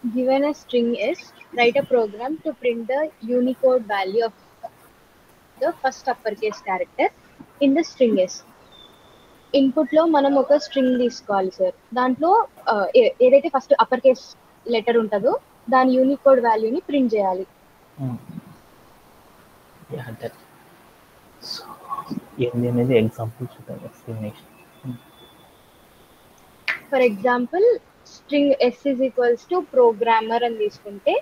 Given a string S, write a program to print the Unicode value of the first uppercase character in the string S. Input లో మనం ఒక string తీసుకోవాలి sir. దాంట్లో ఏదైతే first upper case letter ఉంటుందో దాని Unicode వాల్యూని print చేయాలి. ఏంది అనేది ఎగ్జాంపుల్ చూద్దాం, explanation. For example string S is equals to programmer అని తీసుకుంటే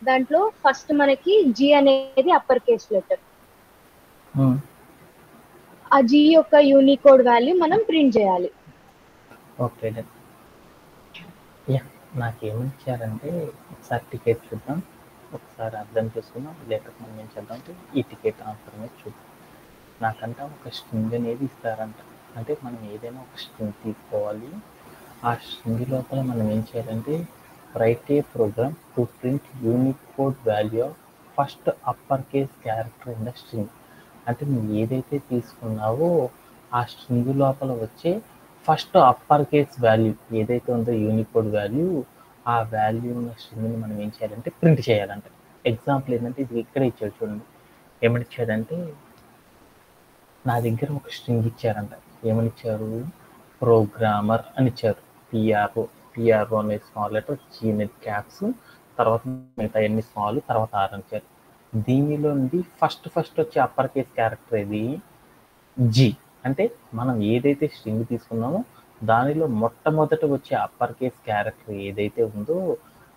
దాంట్లో ఫస్ట్ మనకి జి అనేది అప్పర్ కేస్ లెటర్. ఆ జి యొక్క యూనికోడ్ వాల్యూ మనం ప్రింట్ చేయాలి. ఓకే, నాకేమిచ్చారంటే ఒకసారి టికెట్ చూద్దాం, ఒకసారి అర్థం చేసుకుందాం. లేకపోతే మనం ఏం చేద్దామంటే ఈ టికెట్ ఆన్సర్ మీద చూద్దాం. నాకంటే ఒక స్ట్రింగ్ అనేది ఇస్తారంట. అంటే మనం ఏదైనా ఒక స్ట్రింగ్ తీసుకోవాలి. ఆ స్ట్రింగ్ లోపల మనం ఏం చేయాలంటే right a program to print Unicode value of first upper case character in the string. అంటే నువ్వు ఏదైతే తీసుకున్నావో ఆ స్ట్రింగ్ లోపల వచ్చే ఫస్ట్ అప్పర్ కేస్ వాల్యూ ఏదైతే ఉందో యూనికోడ్ వాల్యూ, ఆ వాల్యూ ఉన్న స్ట్రింగ్ని మనం ఏం చేయాలంటే ప్రింట్ చేయాలంట. ఎగ్జాంపుల్ ఏంటంటే ఇది ఇక్కడ ఇచ్చాడు చూడండి. ఏమని ఇచ్చాడంటే నా దగ్గర ఒక స్ట్రింగ్ ఇచ్చారంట. ఏమని ఇచ్చారు? ప్రోగ్రామర్ అని ఇచ్చారు. పిఆర్ఓ అనేది స్మాల్ లెటర్, జీ అనేది క్యాప్స్, తర్వాత మిగతా ఎన్ని స్మాల్, తర్వాత ఆర్ అని ఇచ్చారు. దీనిలో నుండి ఫస్ట్ వచ్చే అప్పర్ కేస్ క్యారెక్టర్ ఇది జీ. అంటే మనం ఏదైతే స్ట్రింగ్ తీసుకున్నామో దానిలో మొట్టమొదట వచ్చే అప్పర్ కేస్ క్యారెక్టర్ ఏదైతే ఉందో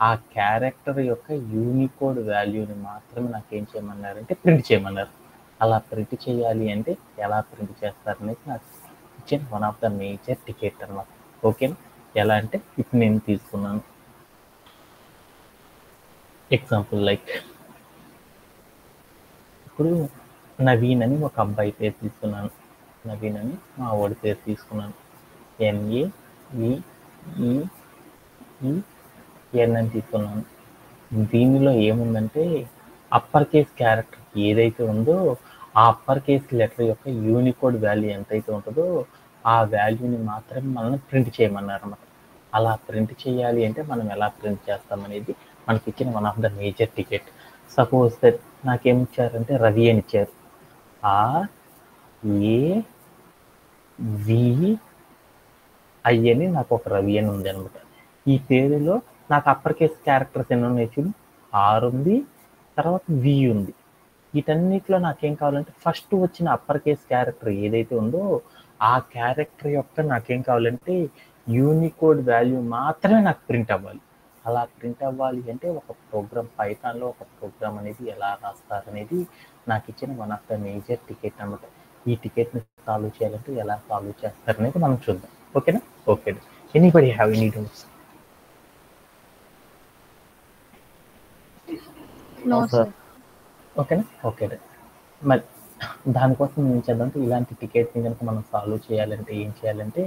ఆ క్యారెక్టర్ యొక్క యూనికోడ్ వాల్యూని మాత్రమే నాకేం చేయమన్నారంటే ప్రింట్ చేయమన్నారు. అలా ప్రింట్ చేయాలి అంటే ఎలా ప్రింట్ చేస్తారనేది నాకు ఇచ్చిన one of the major ticket అన్నమాట. ఓకేనా? ఎలా అంటే ఇప్పుడు నేను తీసుకున్నాను ఎగ్జాంపుల్ లైక్ ఇప్పుడు నవీన్ అని ఒక అబ్బాయి పేరు తీసుకున్నాను. నవీన్ అని మా వాడి పేరు తీసుకున్నాను. NAVEEN అని తీసుకున్నాను. దీనిలో ఏముందంటే అప్పర్ కేస్ క్యారెక్టర్ ఏదైతే ఉందో ఆ అప్పర్ కేస్ లెటర్ యొక్క యూనికోడ్ వాల్యూ ఎంతైతే ఉంటుందో ఆ వాల్యూని మాత్రమే మనల్ని ప్రింట్ చేయమన్నారు అన్నమాట. అలా ప్రింట్ చేయాలి అంటే మనం ఎలా ప్రింట్ చేస్తామనేది మనకి ఇచ్చిన one of the major ticket. Suppose that నాకేమి ఇచ్చారంటే రవి అని ఇచ్చారు. RAVI అని నాకు ఒక రవి అని ఉంది అనమాట. ఈ పేరులో నాకు అప్పర్ కేస్ క్యారెక్టర్స్ ఎన్ని ఉన్నాయి చూడు, ఆర్ ఉంది, తర్వాత వి ఉంది. వీటన్నిటిలో నాకేం కావాలంటే ఫస్ట్ వచ్చిన అప్పర్ కేస్ క్యారెక్టర్ ఏదైతే ఉందో ఆ క్యారెక్టర్ యొక్క నాకేం కావాలంటే యూనికోడ్ వాల్యూ మాత్రమే నాకు ప్రింట్ అవ్వాలి. అలా ప్రింట్ అవ్వాలి అంటే ఒక ప్రోగ్రామ్, పైథాన్లో ఒక ప్రోగ్రామ్ అనేది ఎలా రాస్తారనేది నాకు ఇచ్చిన one of the major ticket అనమాట. ఈ టికెట్ని సాల్వ్ చేయాలంటే ఎలా సాల్వ్ చేస్తారనేది మనం చూద్దాం. ఓకేనా? Okay. Anybody have any doubts? No sir. ఓకేనా? ఓకే. మరి దానికోసం ఏం చేద్దామంటే ఇలాంటి టికెట్ని కనుక మనం సాల్వ్ చేయాలంటే ఏం చేయాలంటే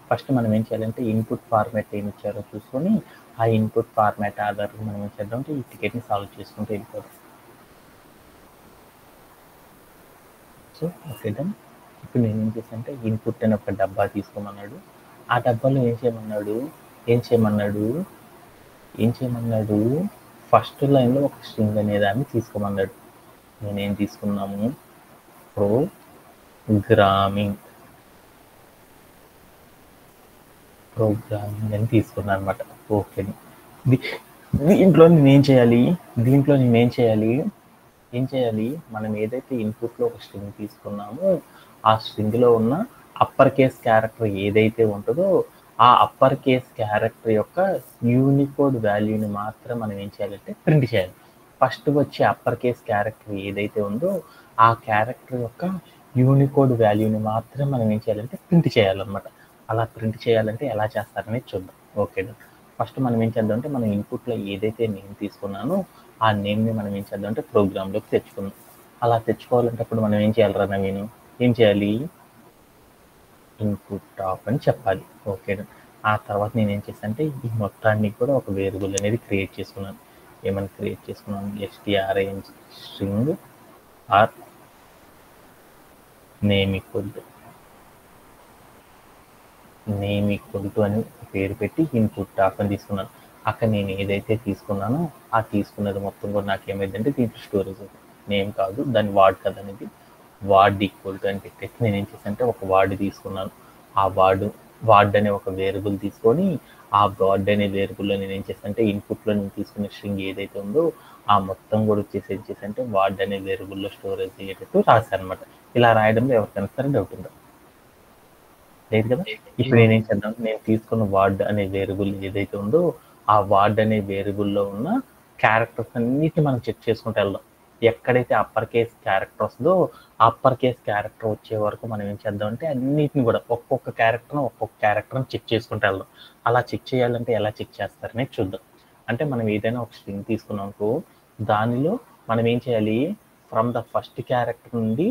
ఫస్ట్ మనం ఏం చేయాలంటే ఇన్పుట్ ఫార్మాట్ ఏమి ఇచ్చారో చూసుకొని ఆ ఇన్పుట్ ఫార్మాట్ ఆధారంగా మనం ఏం చేద్దామంటే ఈ టికెట్ని సాల్వ్ చేసుకుంటూ వెళ్ళిపోదాం. So okay done. ఇప్పుడు నేను ఏం చేశానంటే ఇన్పుట్ అని ఒక డబ్బా తీసుకోమన్నాడు. ఆ డబ్బాలో ఏం చేయమన్నాడు ఫస్ట్ లైన్లో ఒక స్ట్రింగ్ అనేదాన్ని తీసుకోమన్నాడు. నేనేం తీసుకున్నాము? ప్రోగ్రామింగ్ అని తీసుకున్నాను అనమాట. ఓకే. దీంట్లో నేనేం చేయాలి? మనం ఏదైతే ఇన్పుట్లో ఒక స్ట్రింగ్ తీసుకున్నామో ఆ స్ట్రింగ్లో ఉన్న అప్పర్ కేస్ క్యారెక్టర్ ఏదైతే ఉంటుందో ఆ అప్పర్ కేస్ క్యారెక్టర్ యొక్క యూనికోడ్ వాల్యూని మాత్రం మనం ఏం చేయాలంటే ప్రింట్ చేయాలి. ఫస్ట్ వచ్చే అప్పర్ కేస్ క్యారెక్టర్ ఏదైతే ఉందో ఆ క్యారెక్టర్ యొక్క యూనికోడ్ వాల్యూని మాత్రం మనం ఏం చేయాలంటే ప్రింట్ చేయాలన్నమాట. అలా ప్రింట్ చేయాలంటే ఎలా చేస్తారనేది చూద్దాం. ఓకే. ఫస్ట్ మనం ఏం చేద్దామంటే మనం ఇన్పుట్లో ఏదైతే నేమ్ తీసుకున్నానో ఆ నేమ్ని మనం ఏం చేద్దామంటే ప్రోగ్రాంలోకి తెచ్చుకుందాం. అలా తెచ్చుకోవాలంటే అప్పుడు మనం ఏం చేయాలి? నేను ఏం చేయాలి? ఇన్పుట్ టాప్ అని చెప్పాలి. ఓకే. ఆ తర్వాత నేను ఏం చేశానంటే ఈ మొత్తాన్ని కూడా ఒక వేరియబుల్ అనేది క్రియేట్ చేసుకున్నాను. ఏమని క్రియేట్ చేసుకున్నాను? string string R name equal to అని పేరు పెట్టి ఇన్పుట్ టాప్ అని తీసుకున్నాను. అక్కడ నేను ఏదైతే తీసుకున్నానో ఆ తీసుకున్నది మొత్తం కూడా నాకు ఏమైందంటే దీంట్లో స్టోరేజ్ నేమ్ కాదు దాని వార్డ్ కదా అనేది వార్డ్ ఈక్వల్ టు అని పెట్టేసి నేను ఏం చేశానంటే ఒక వార్డ్ తీసుకున్నాను. ఆ వార్డ్ అనే ఒక వేరియబుల్ తీసుకొని ఆ వార్డ్ అనే వేరియబుల్లో నేను ఏం చేశానంటే ఇన్పుట్లో నేను తీసుకున్న స్ట్రింగ్ ఏదైతే ఉందో ఆ మొత్తం కూడా వచ్చేసి ఏం చేశానంటే వార్డ్ అనే వేరియబుల్లో స్టోరేజ్ అయ్యేటట్టు రాశాను అనమాట. ఇలా రాయడంలో ఎవరికైనా సరే డౌట్ ఉందా? లేదు కదా. ఇప్పుడు నేనేం చేద్దాం, నేను తీసుకున్న వార్డ్ అనే వేరియబుల్ ఏదైతే ఉందో ఆ వార్డ్ అనే వేరియబుల్లో ఉన్న క్యారెక్టర్స్ అన్నిటిని మనం చెక్ చేసుకుంటూ వెళ్దాం. ఎక్కడైతే అప్పర్ కేస్ క్యారెక్టర్ వస్తుందో ఆ అప్పర్ కేస్ క్యారెక్టర్ వచ్చే వరకు మనం ఏం చేద్దాం అంటే అన్నిటిని కూడా ఒక్కొక్క క్యారెక్టర్ని చెక్ చేసుకుంటూ వెళ్దాం. అలా చెక్ చేయాలంటే ఎలా చెక్ చేస్తారనే చూద్దాం. అంటే మనం ఏదైనా ఒక స్ట్రింగ్ తీసుకున్నామనుకో దానిలో మనం ఏం చేయాలి, ఫ్రమ్ ద ఫస్ట్ క్యారెక్టర్ నుండి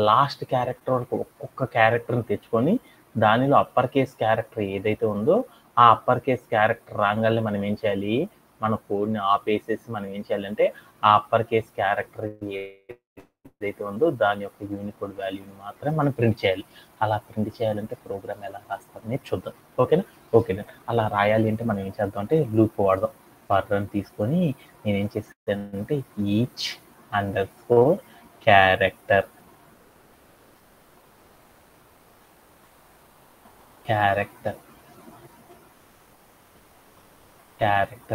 లాస్ట్ క్యారెక్టర్ వరకు ఒక్కొక్క క్యారెక్టర్ని తెచ్చుకొని దానిలో అప్పర్ కేస్ క్యారెక్టర్ ఏదైతే ఉందో ఆ అప్పర్ కేస్ క్యారెక్టర్ రాగానే మనం ఏం చేయాలి, మన కోడ్ని ఆపేసేసి మనం ఏం చేయాలంటే ఆ అప్పర్ కేస్ క్యారెక్టర్ ఏదైతే ఉందో దాని యొక్క యూనికోడ్ వాల్యూని మాత్రమే మనం ప్రింట్ చేయాలి. అలా ప్రింట్ చేయాలంటే ప్రోగ్రామ్ ఎలా రాస్తారనేది చూద్దాం. ఓకేనా. అలా రాయాలి అంటే మనం ఏం చేద్దాం అంటే లూప్ వాడదాం. ఫర్ తీసుకొని నేనేం చేస్తానంటే ఈచ్ అండర్స్కోర్ క్యారెక్టర్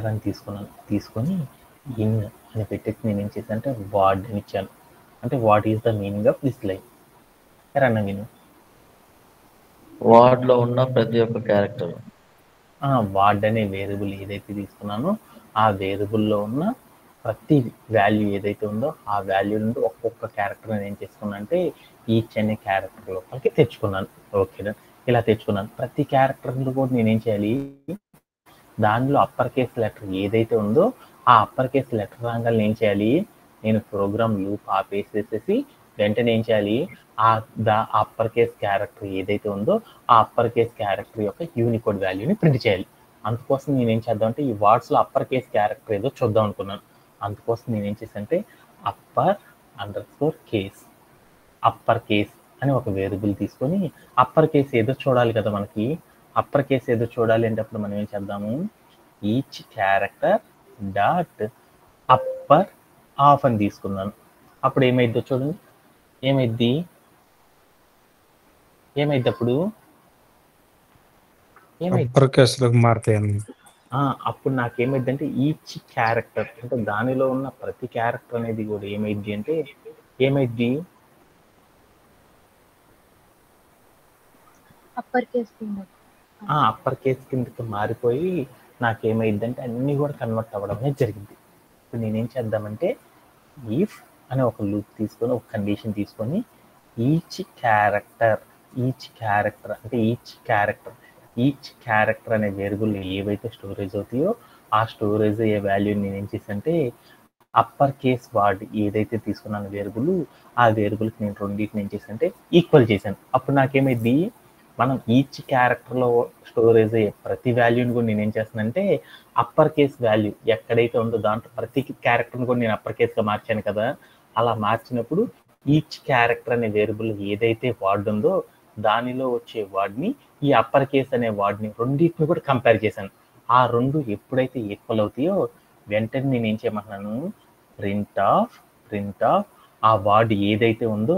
అని తీసుకొని ఇన్ అని పెట్టేసి నేను ఏం చేశాను అంటే వార్డ్ అని ఇచ్చాను. అంటే what is the meaning of this line run నేను వార్డ్లో ఉన్న ప్రతి ఒక్క క్యారెక్టర్ వార్డ్ అనే వేరియబుల్ ఏదైతే తీసుకున్నానో ఆ వేరియబుల్లో ఉన్న ప్రతి వాల్యూ ఏదైతే ఉందో ఆ వాల్యూ నుండి ఒక్కొక్క క్యారెక్టర్ ఏం చేసుకున్నా అంటే ఈచ్ అనే క్యారెక్టర్ లోపలికి తెచ్చుకున్నాను. ఓకేనా. ఇలా తెచ్చుకున్నాను. ప్రతి క్యారెక్టర్ కూడా నేనేం చేయాలి, దానిలో అప్పర్ కేస్ లెటర్ ఏదైతే ఉందో ఆ అప్పర్ కేస్ లెటర్ రాగానే ఏం చేయాలి, నేను ప్రోగ్రామ్ లూప్ ఆపేసేసి వెంటనే ఏం చేయాలి, అప్పర్ కేస్ క్యారెక్టర్ ఏదైతే ఉందో ఆ అప్పర్ కేస్ క్యారెక్టర్ యొక్క యూనికోడ్ వాల్యూని ప్రింట్ చేయాలి. అందుకోసం నేనేం చేద్దాం అంటే ఈ వార్డ్స్లో అప్పర్ కేస్ క్యారెక్టర్ ఏదో చూద్దాం అనుకున్నాను. అందుకోసం నేనేం చేశానంటే అప్పర్ కేస్ అని ఒక వేరియబుల్ తీసుకొని అప్పర్ కేస్ ఏదో చూడాలి కదా మనకి. అప్పర్ కేస్ ఏదో చూడాలి అంటే అప్పుడు మనం ఏం చేద్దాము, each character dot upper of అని తీసుకున్నాను. అప్పుడు ఏమైద్దో చూడండి, ఏమైద్ది అప్పుడు అప్పుడు నాకేమైద్ది అంటే ఈచ్ క్యారెక్టర్ అంటే దానిలో ఉన్న ప్రతి క్యారెక్టర్ అనేది కూడా ఏమైద్ది అంటే అప్పర్ కేస్ కిందకి మారిపోయి నాకేమైందంటే అన్నీ కూడా కన్వర్ట్ అవ్వడమే జరిగింది. ఇప్పుడు నేనేం చేద్దామంటే ఈఫ్ అనే ఒక లూప్ తీసుకొని ఒక కండిషన్ తీసుకొని ఈచ్ క్యారెక్టర్ అంటే ఈచ్ క్యారెక్టర్ అనే వేరియబుల్ ఏవైతే స్టోరేజ్ అవుతాయో ఆ స్టోరేజ్ అయ్యే వాల్యూని నేను ఏం చేశానంటే అప్పర్ కేస్ వార్డ్ ఏదైతే తీసుకున్నాను వేరియబుల్ ఆ వేరియబుల్కి నేను రెండింటిని ఏం చేశానంటే ఈక్వల్ చేశాను. అప్పుడు నాకేమైంది, మనం ఈచ్ క్యారెక్టర్లో స్టోరేజ్ అయ్యే ప్రతి వాల్యూని కూడా నేనేం చేస్తానంటే అప్పర్ కేస్ వాల్యూ ఎక్కడైతే ఉందో దాంట్లో ప్రతి క్యారెక్టర్ని కూడా నేను అప్పర్ కేస్గా మార్చాను కదా. అలా మార్చినప్పుడు ఈచ్ క్యారెక్టర్ అనే వేరియబుల్ ఏదైతే వార్డ్ ఉందో దానిలో వచ్చే వార్డ్ని ఈ అప్పర్ కేస్ అనే వార్డ్ని రెండింటిని కూడా కంపేర్ చేశాను. ఆ రెండు ఎప్పుడైతే ఈక్వల్ అవుతాయో వెంటనే నేను ఏం చేయమంటున్నాను, ప్రింట్ ఆఫ్ ఆ వార్డ్ ఏదైతే ఉందో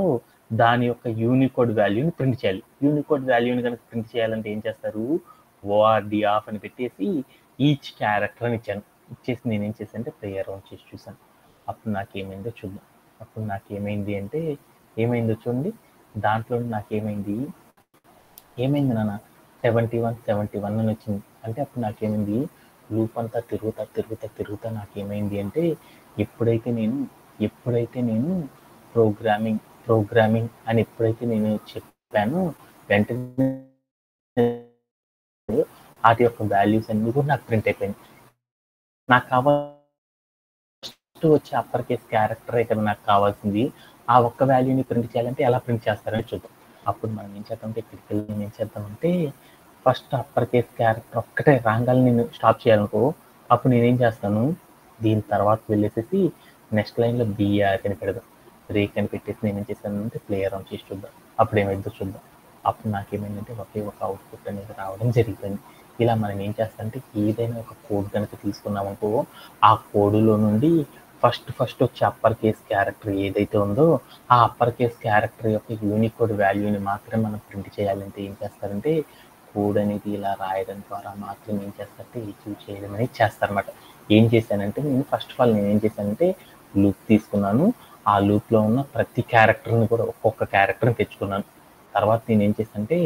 దాని యొక్క యూనికోడ్ వాల్యూని ప్రింట్ చేయాలి. యూనికోడ్ వాల్యూని కనుక ప్రింట్ చేయాలంటే ఏం చేస్తారు, ఓఆర్డి ఆఫ్ అని పెట్టేసి ఈచ్ క్యారెక్టర్ అని ఇచ్చేసి నేను ఏం చేశాను అంటే ప్లే అరౌండ్ చేసి చూసాను. అప్పుడు నాకేమైందో చూద్దాం. అప్పుడు నాకేమైంది అంటే ఏమైందో చూడండి, దాంట్లో నాకేమైంది నాన్న 71 అని వచ్చింది. అంటే అప్పుడు నాకేమైంది, లూప్ అంతా తిరుగుతా నాకేమైంది అంటే ఎప్పుడైతే నేను ప్రోగ్రామింగ్ అని ఎప్పుడైతే నేను చెప్పానో వెంటనే వాటి యొక్క వాల్యూస్ అన్ని కూడా నాకు ప్రింట్ అయిపోయింది. నాకు కావాల్సి వచ్చే అప్పర్ కేస్ క్యారెక్టరే కదా నాకు కావాల్సింది. ఆ ఒక్క వాల్యూని ప్రింట్ చేయాలంటే ఎలా ప్రింట్ చేస్తారని చూద్దాం. అప్పుడు మనం ఏం చేద్దామంటే ఇక్కడికి వెళ్ళి ఏం చేద్దామంటే ఫస్ట్ అప్పర్ కేస్ క్యారెక్టర్ ఒక్కటే రాగానే నేను స్టాప్ చేయాలనుకో అప్పుడు నేనేం చేస్తాను, దీని తర్వాత వెళ్ళేసేసి నెక్స్ట్ లైన్లో బిఆర్ అని పెడదాం. బ్రేక్ అని పెట్టేసి నేను ఏం చేశానంటే ప్లే అరౌండ్ చేసి చూద్దాం. అప్పుడు ఏమైందో చూద్దాం. అప్పుడు నాకేమైందంటే ఒకే ఒక అవుట్పుట్ అనేది రావడం జరిగిపోయింది. ఇలా మనం ఏం చేస్తామంటే ఏదైనా ఒక కోడ్ కనుక తీసుకున్నామనుకో ఆ కోడ్లో నుండి ఫస్ట్ వచ్చే అప్పర్ కేస్ క్యారెక్టర్ ఏదైతే ఉందో ఆ అప్పర్ కేస్ క్యారెక్టర్ యొక్క యూనికోడ్ వాల్యూని మాత్రమే మనం ప్రింట్ చేయాలంటే ఏం చేస్తారంటే కోడ్ అనేది ఇలా రాయడం ద్వారా మాత్రం ఏం చేస్తారంటే అచీవ్ చేయడం అనేది చేస్తారన్నమాట. ఏం చేశానంటే నేను ఫస్ట్ ఆఫ్ ఆల్ నేను ఏం చేశానంటే లూప్ తీసుకున్నాను. ఆ లూప్లో ఉన్న ప్రతి క్యారెక్టర్ని కూడా ఒక్కొక్క క్యారెక్టర్ని తెచ్చుకున్నాను. తర్వాత నేను ఏం చేశానంటే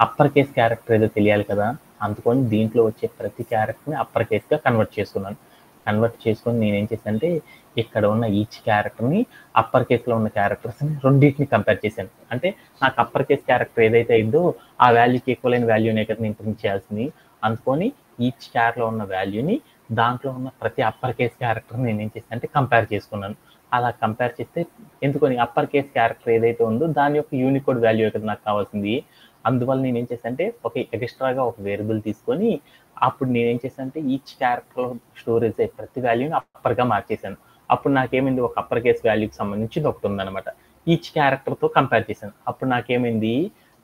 అప్పర్ కేస్ క్యారెక్టర్ ఏదో తెలియాలి కదా, అందుకని దీంట్లో వచ్చే ప్రతి క్యారెక్టర్ని అప్పర్ కేస్గా కన్వర్ట్ చేసుకున్నాను. కన్వర్ట్ చేసుకొని నేను ఏం చేశానంటే ఇక్కడ ఉన్న ఈచ్ క్యారెక్టర్ని అప్పర్ కేస్లో ఉన్న క్యారెక్టర్స్ని రెండింటిని కంపేర్ చేశాను. అంటే నాకు అప్పర్ కేస్ క్యారెక్టర్ ఏదైతే అయిందో ఆ వాల్యూకి ఈక్వల్ అయిన వాల్యూనే కదా నేను ప్రింట్ చేయాల్సింది. అందుకని ఈచ్ క్యార్లో ఉన్న వాల్యూని దాంట్లో ఉన్న ప్రతి అప్పర్ కేస్ క్యారెక్టర్ని నేను ఏం చేశాను అంటే కంపేర్ చేసుకున్నాను. అలా కంపేర్ చేస్తే ఎందుకని అప్పర్ కేస్ క్యారెక్టర్ ఏదైతే ఉందో దాని యొక్క యూనికోడ్ వాల్యూ కదా నాకు కావాల్సింది. అందువల్ల నేను ఏం చేశాను అంటే ఒక ఎక్స్ట్రాగా ఒక వేరియబుల్ తీసుకొని అప్పుడు నేను ఏం చేశాను అంటే ఈచ్ క్యారెక్టర్ స్టోరేజ్ అయ్యే ప్రతి వాల్యూని అప్పర్గా మార్చేశాను. అప్పుడు నాకేమైంది ఒక అప్పర్ కేస్ వాల్యూకి సంబంధించి ఒకటి ఉందన్నమాట. ఈచ్ క్యారెక్టర్తో కంపేర్ చేశాను. అప్పుడు నాకేమైంది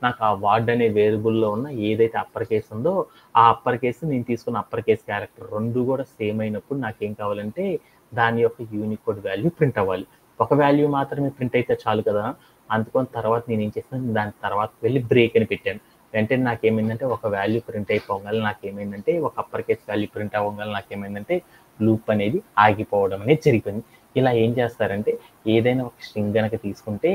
నాకు ఆ వార్డ్ అనే వేరియబుల్లో ఉన్న ఏదైతే అప్పర్ కేస్ ఉందో ఆ అప్పర్ కేసు నేను తీసుకున్న అప్పర్ కేస్ క్యారెక్టర్ రెండు కూడా సేమ్ అయినప్పుడు నాకేం కావాలంటే దాని యొక్క యూనికోడ్ వాల్యూ ప్రింట్ అవ్వాలి. ఒక వాల్యూ మాత్రమే ప్రింట్ అయితే చాలు కదా, అందుకని తర్వాత నేను ఏం చేస్తాను దాని తర్వాత వెళ్ళి బ్రేక్ అని పెట్టాను. వెంటనే నాకేమైందంటే ఒక వాల్యూ ప్రింట్ అయిపోగల నాకేమైందంటే ఒక అప్పర్ కేస్ వాల్యూ ప్రింట్ అవ్వగల నాకేమైందంటే లూప్ అనేది ఆగిపోవడం అనేది జరిగిపోయింది. ఇలా ఏం చేస్తారంటే ఏదైనా ఒక స్ట్రింగ్ కనుక తీసుకుంటే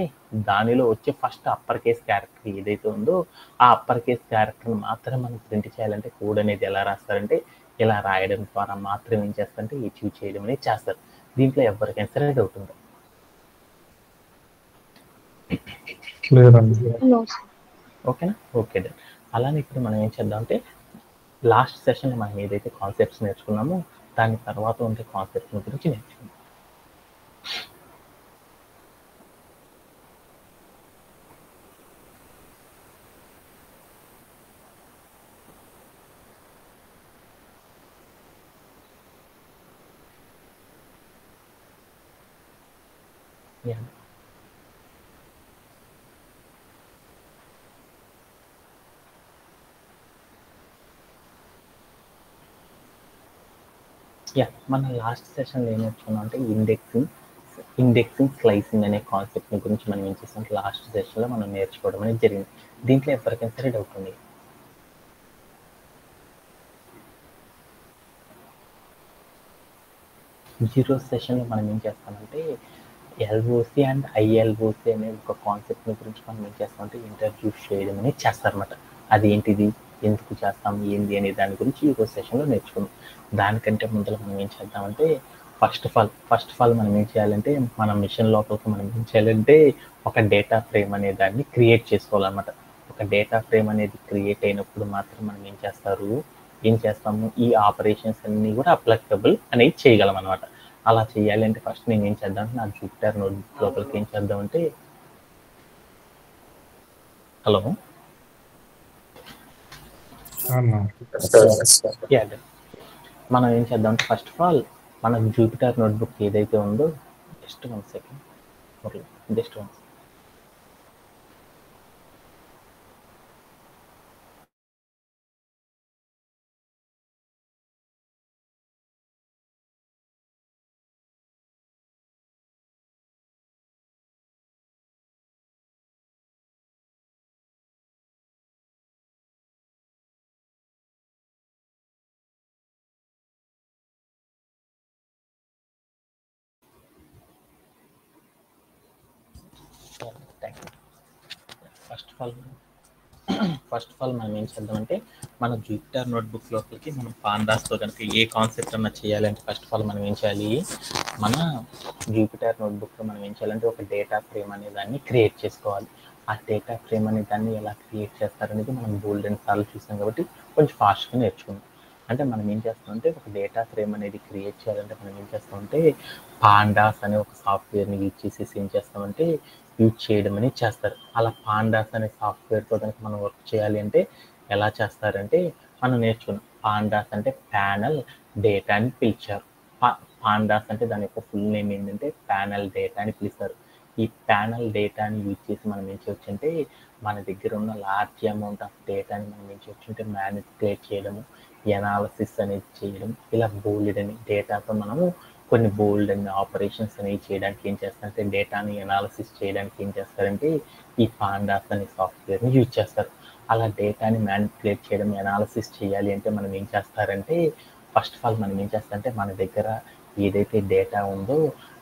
దానిలో వచ్చే ఫస్ట్ అప్పర్ కేస్ క్యారెక్టర్ ఏదైతే ఉందో ఆ అప్పర్ కేస్ క్యారెక్టర్ని మాత్రమే మనం ప్రింట్ చేయాలంటే కోడ్ అనేది ఎలా రాస్తారంటే ఇలా రాయడం ద్వారా మాత్రం ఏం చేస్తారంటే అచీవ్ చేయడం అనేది చేస్తారు. దీంట్లో ఎవరికైనా సరే డౌట్ ఉందా? ఓకేనా? Okay then. అలానే ఇప్పుడు మనం ఏం చేద్దాం అంటే లాస్ట్ సెషన్లో మనం ఏదైతే కాన్సెప్ట్స్ నేర్చుకున్నామో దాని తర్వాత ఉండే కాన్సెప్ట్స్ గురించి నేర్చుకుందాం. మన లాస్ట్ సెషన్లో ఏం నేర్చుకున్నాం అంటే ఇండెక్సింగ్ స్లైసింగ్ అనే కాన్సెప్ట్ గురించి మనం ఏం చేసాం లాస్ట్ సెషన్లో మనం నేర్చుకోవడం అనేది జరిగింది. దీంట్లో ఎవరికైనా సరే డౌట్ ఉంది? జీరో సెషన్లో మనం ఏం చేస్తామంటే ఎల్ఓసి అండ్ ఐఎల్ఓసి అనే ఒక కాన్సెప్ట్ గురించి మనం ఏం చేస్తామంటే ఇంట్రడ్యూస్ చేయడం అనేది చేస్తారన్నమాట. అది ఏంటిది, ఎందుకు చేస్తాం, ఏంది అనే దాని గురించి ఈ రోజు సెషన్లో నేర్చుకున్నాం. దానికంటే ముందర మనం ఏం చేద్దామంటే ఫస్ట్ ఆఫ్ ఆల్ మనం ఏం చేయాలంటే మన మిషన్ లోపలికి మనం ఏం చేయాలంటే ఒక డేటా ఫ్రేమ్ అనే దాన్ని క్రియేట్ చేసుకోవాలన్నమాట. ఒక డేటా ఫ్రేమ్ అనేది క్రియేట్ అయినప్పుడు మాత్రం మనం ఏం చేస్తాము ఈ ఆపరేషన్స్ అన్నీ కూడా అప్లికబుల్ అనేది చేయగలం అనమాట. అలా చేయాలంటే ఫస్ట్ నేను ఏం చేద్దామంటే నా జూపిటర్ నోట్బుక్ లోపలికి ఏం చేద్దామంటే హలో మనం ఏం చేద్దామంటే ఫస్ట్ ఆఫ్ ఆల్ మన జూపిటర్ నోట్బుక్ ఏదైతే ఉందో just 1 second first of all మనం ఏం చేద్దామంటే మన జూపిటర్ నోట్బుక్ లోపలికి మనం పాండాస్తో కనుక ఏ కాన్సెప్ట్ అన్నా చేయాలంటే ఫస్ట్ ఆఫ్ ఆల్ మనం ఏం చేయాలి, మన జూపిటర్ నోట్బుక్లో మనం ఏం చేయాలంటే ఒక డేటా ఫ్రేమ్ అనే దాన్ని క్రియేట్ చేసుకోవాలి. ఆ డేటా ఫ్రేమ్ అనే దాన్ని ఎలా క్రియేట్ చేస్తారనేది మనం గోల్డెన్ సార్లు చూసాం కాబట్టి కొంచెం ఫాస్ట్గా నేర్చుకుందాం. అంటే మనం ఏం చేస్తామంటే ఒక డేటా ఫ్రేమ్ అనేది క్రియేట్ చేయాలంటే మనం ఏం చేస్తామంటే పాండాస్ అనే ఒక సాఫ్ట్వేర్ని యూజ్ చేసేసి ఏం చేస్తామంటే యూజ్ చేయడం అనేది చేస్తారు. అలా పాండాస్ అనే సాఫ్ట్వేర్తో కనుక మనం వర్క్ చేయాలి అంటే ఎలా చేస్తారంటే మనం నేర్చుకున్నాం. పాండాస్ అంటే ప్యానల్ డేటా అని పిలిచారు. పాండాస్ అంటే దాని యొక్క ఫుల్ నేమ్ ఏంటంటే ప్యానల్ డేటా అని పిలుస్తారు. ఈ ప్యానల్ డేటాని యూజ్ చేసి మనం ఏం చేయొచ్చు అంటే మన దగ్గర ఉన్న లార్జ్ అమౌంట్ ఆఫ్ డేటాని మనం ఏం చేయొచ్చు అంటే మ్యానిపులేట్ చేయడము, ఎనాలిసిస్ అనేది చేయడం, ఇలా బోల్డ్ అని డేటాతో మనము కొన్ని బోల్డ్ అనే ఆపరేషన్స్ అనేవి చేయడానికి ఏం చేస్తారంటే డేటాని ఎనాలిసిస్ చేయడానికి ఏం చేస్తారంటే ఈ పాండాస్ అనే సాఫ్ట్వేర్ని యూజ్ చేస్తారు. అలా డేటాని మ్యానిపులేట్ చేయడం, ఎనాలిసిస్ చేయాలి అంటే మనం ఏం చేస్తారంటే ఫస్ట్ ఆఫ్ ఆల్ మనం ఏం చేస్తారంటే మన దగ్గర ఏదైతే డేటా ఉందో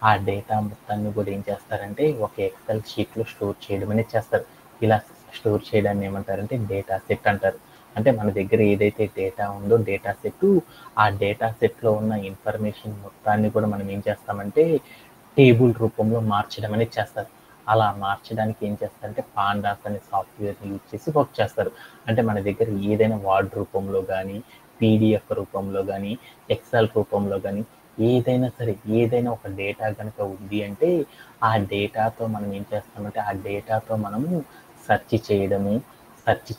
ఆ డేటా మొత్తాన్ని కూడా ఏం చేస్తారంటే ఒక ఎక్సెల్ షీట్లో స్టోర్ చేయడం అనేది చేస్తారు. ఇలా స్టోర్ చేయడాన్ని ఏమంటారంటే డేటా సెట్ అంటారు. అంటే మన దగ్గర ఏదైతే డేటా ఉందో డేటా సెట్, ఆ డేటా సెట్లో ఉన్న ఇన్ఫర్మేషన్ మొత్తాన్ని కూడా మనం ఏం చేస్తామంటే టేబుల్ రూపంలో మార్చడం అనేది చేస్తారు. అలా మార్చడానికి ఏం చేస్తారంటే పాండాస్ అనే సాఫ్ట్వేర్ని యూజ్ చేసి వర్క్ చేస్తారు. అంటే మన దగ్గర ఏదైనా వర్డ్ రూపంలో కానీ, పీడిఎఫ్ రూపంలో కానీ, ఎక్సెల్ రూపంలో కానీ ఏదైనా సరే ఏదైనా ఒక డేటా కనుక ఉంది అంటే ఆ డేటాతో మనం ఏం చేస్తామంటే ఆ డేటాతో మనము సెర్చ్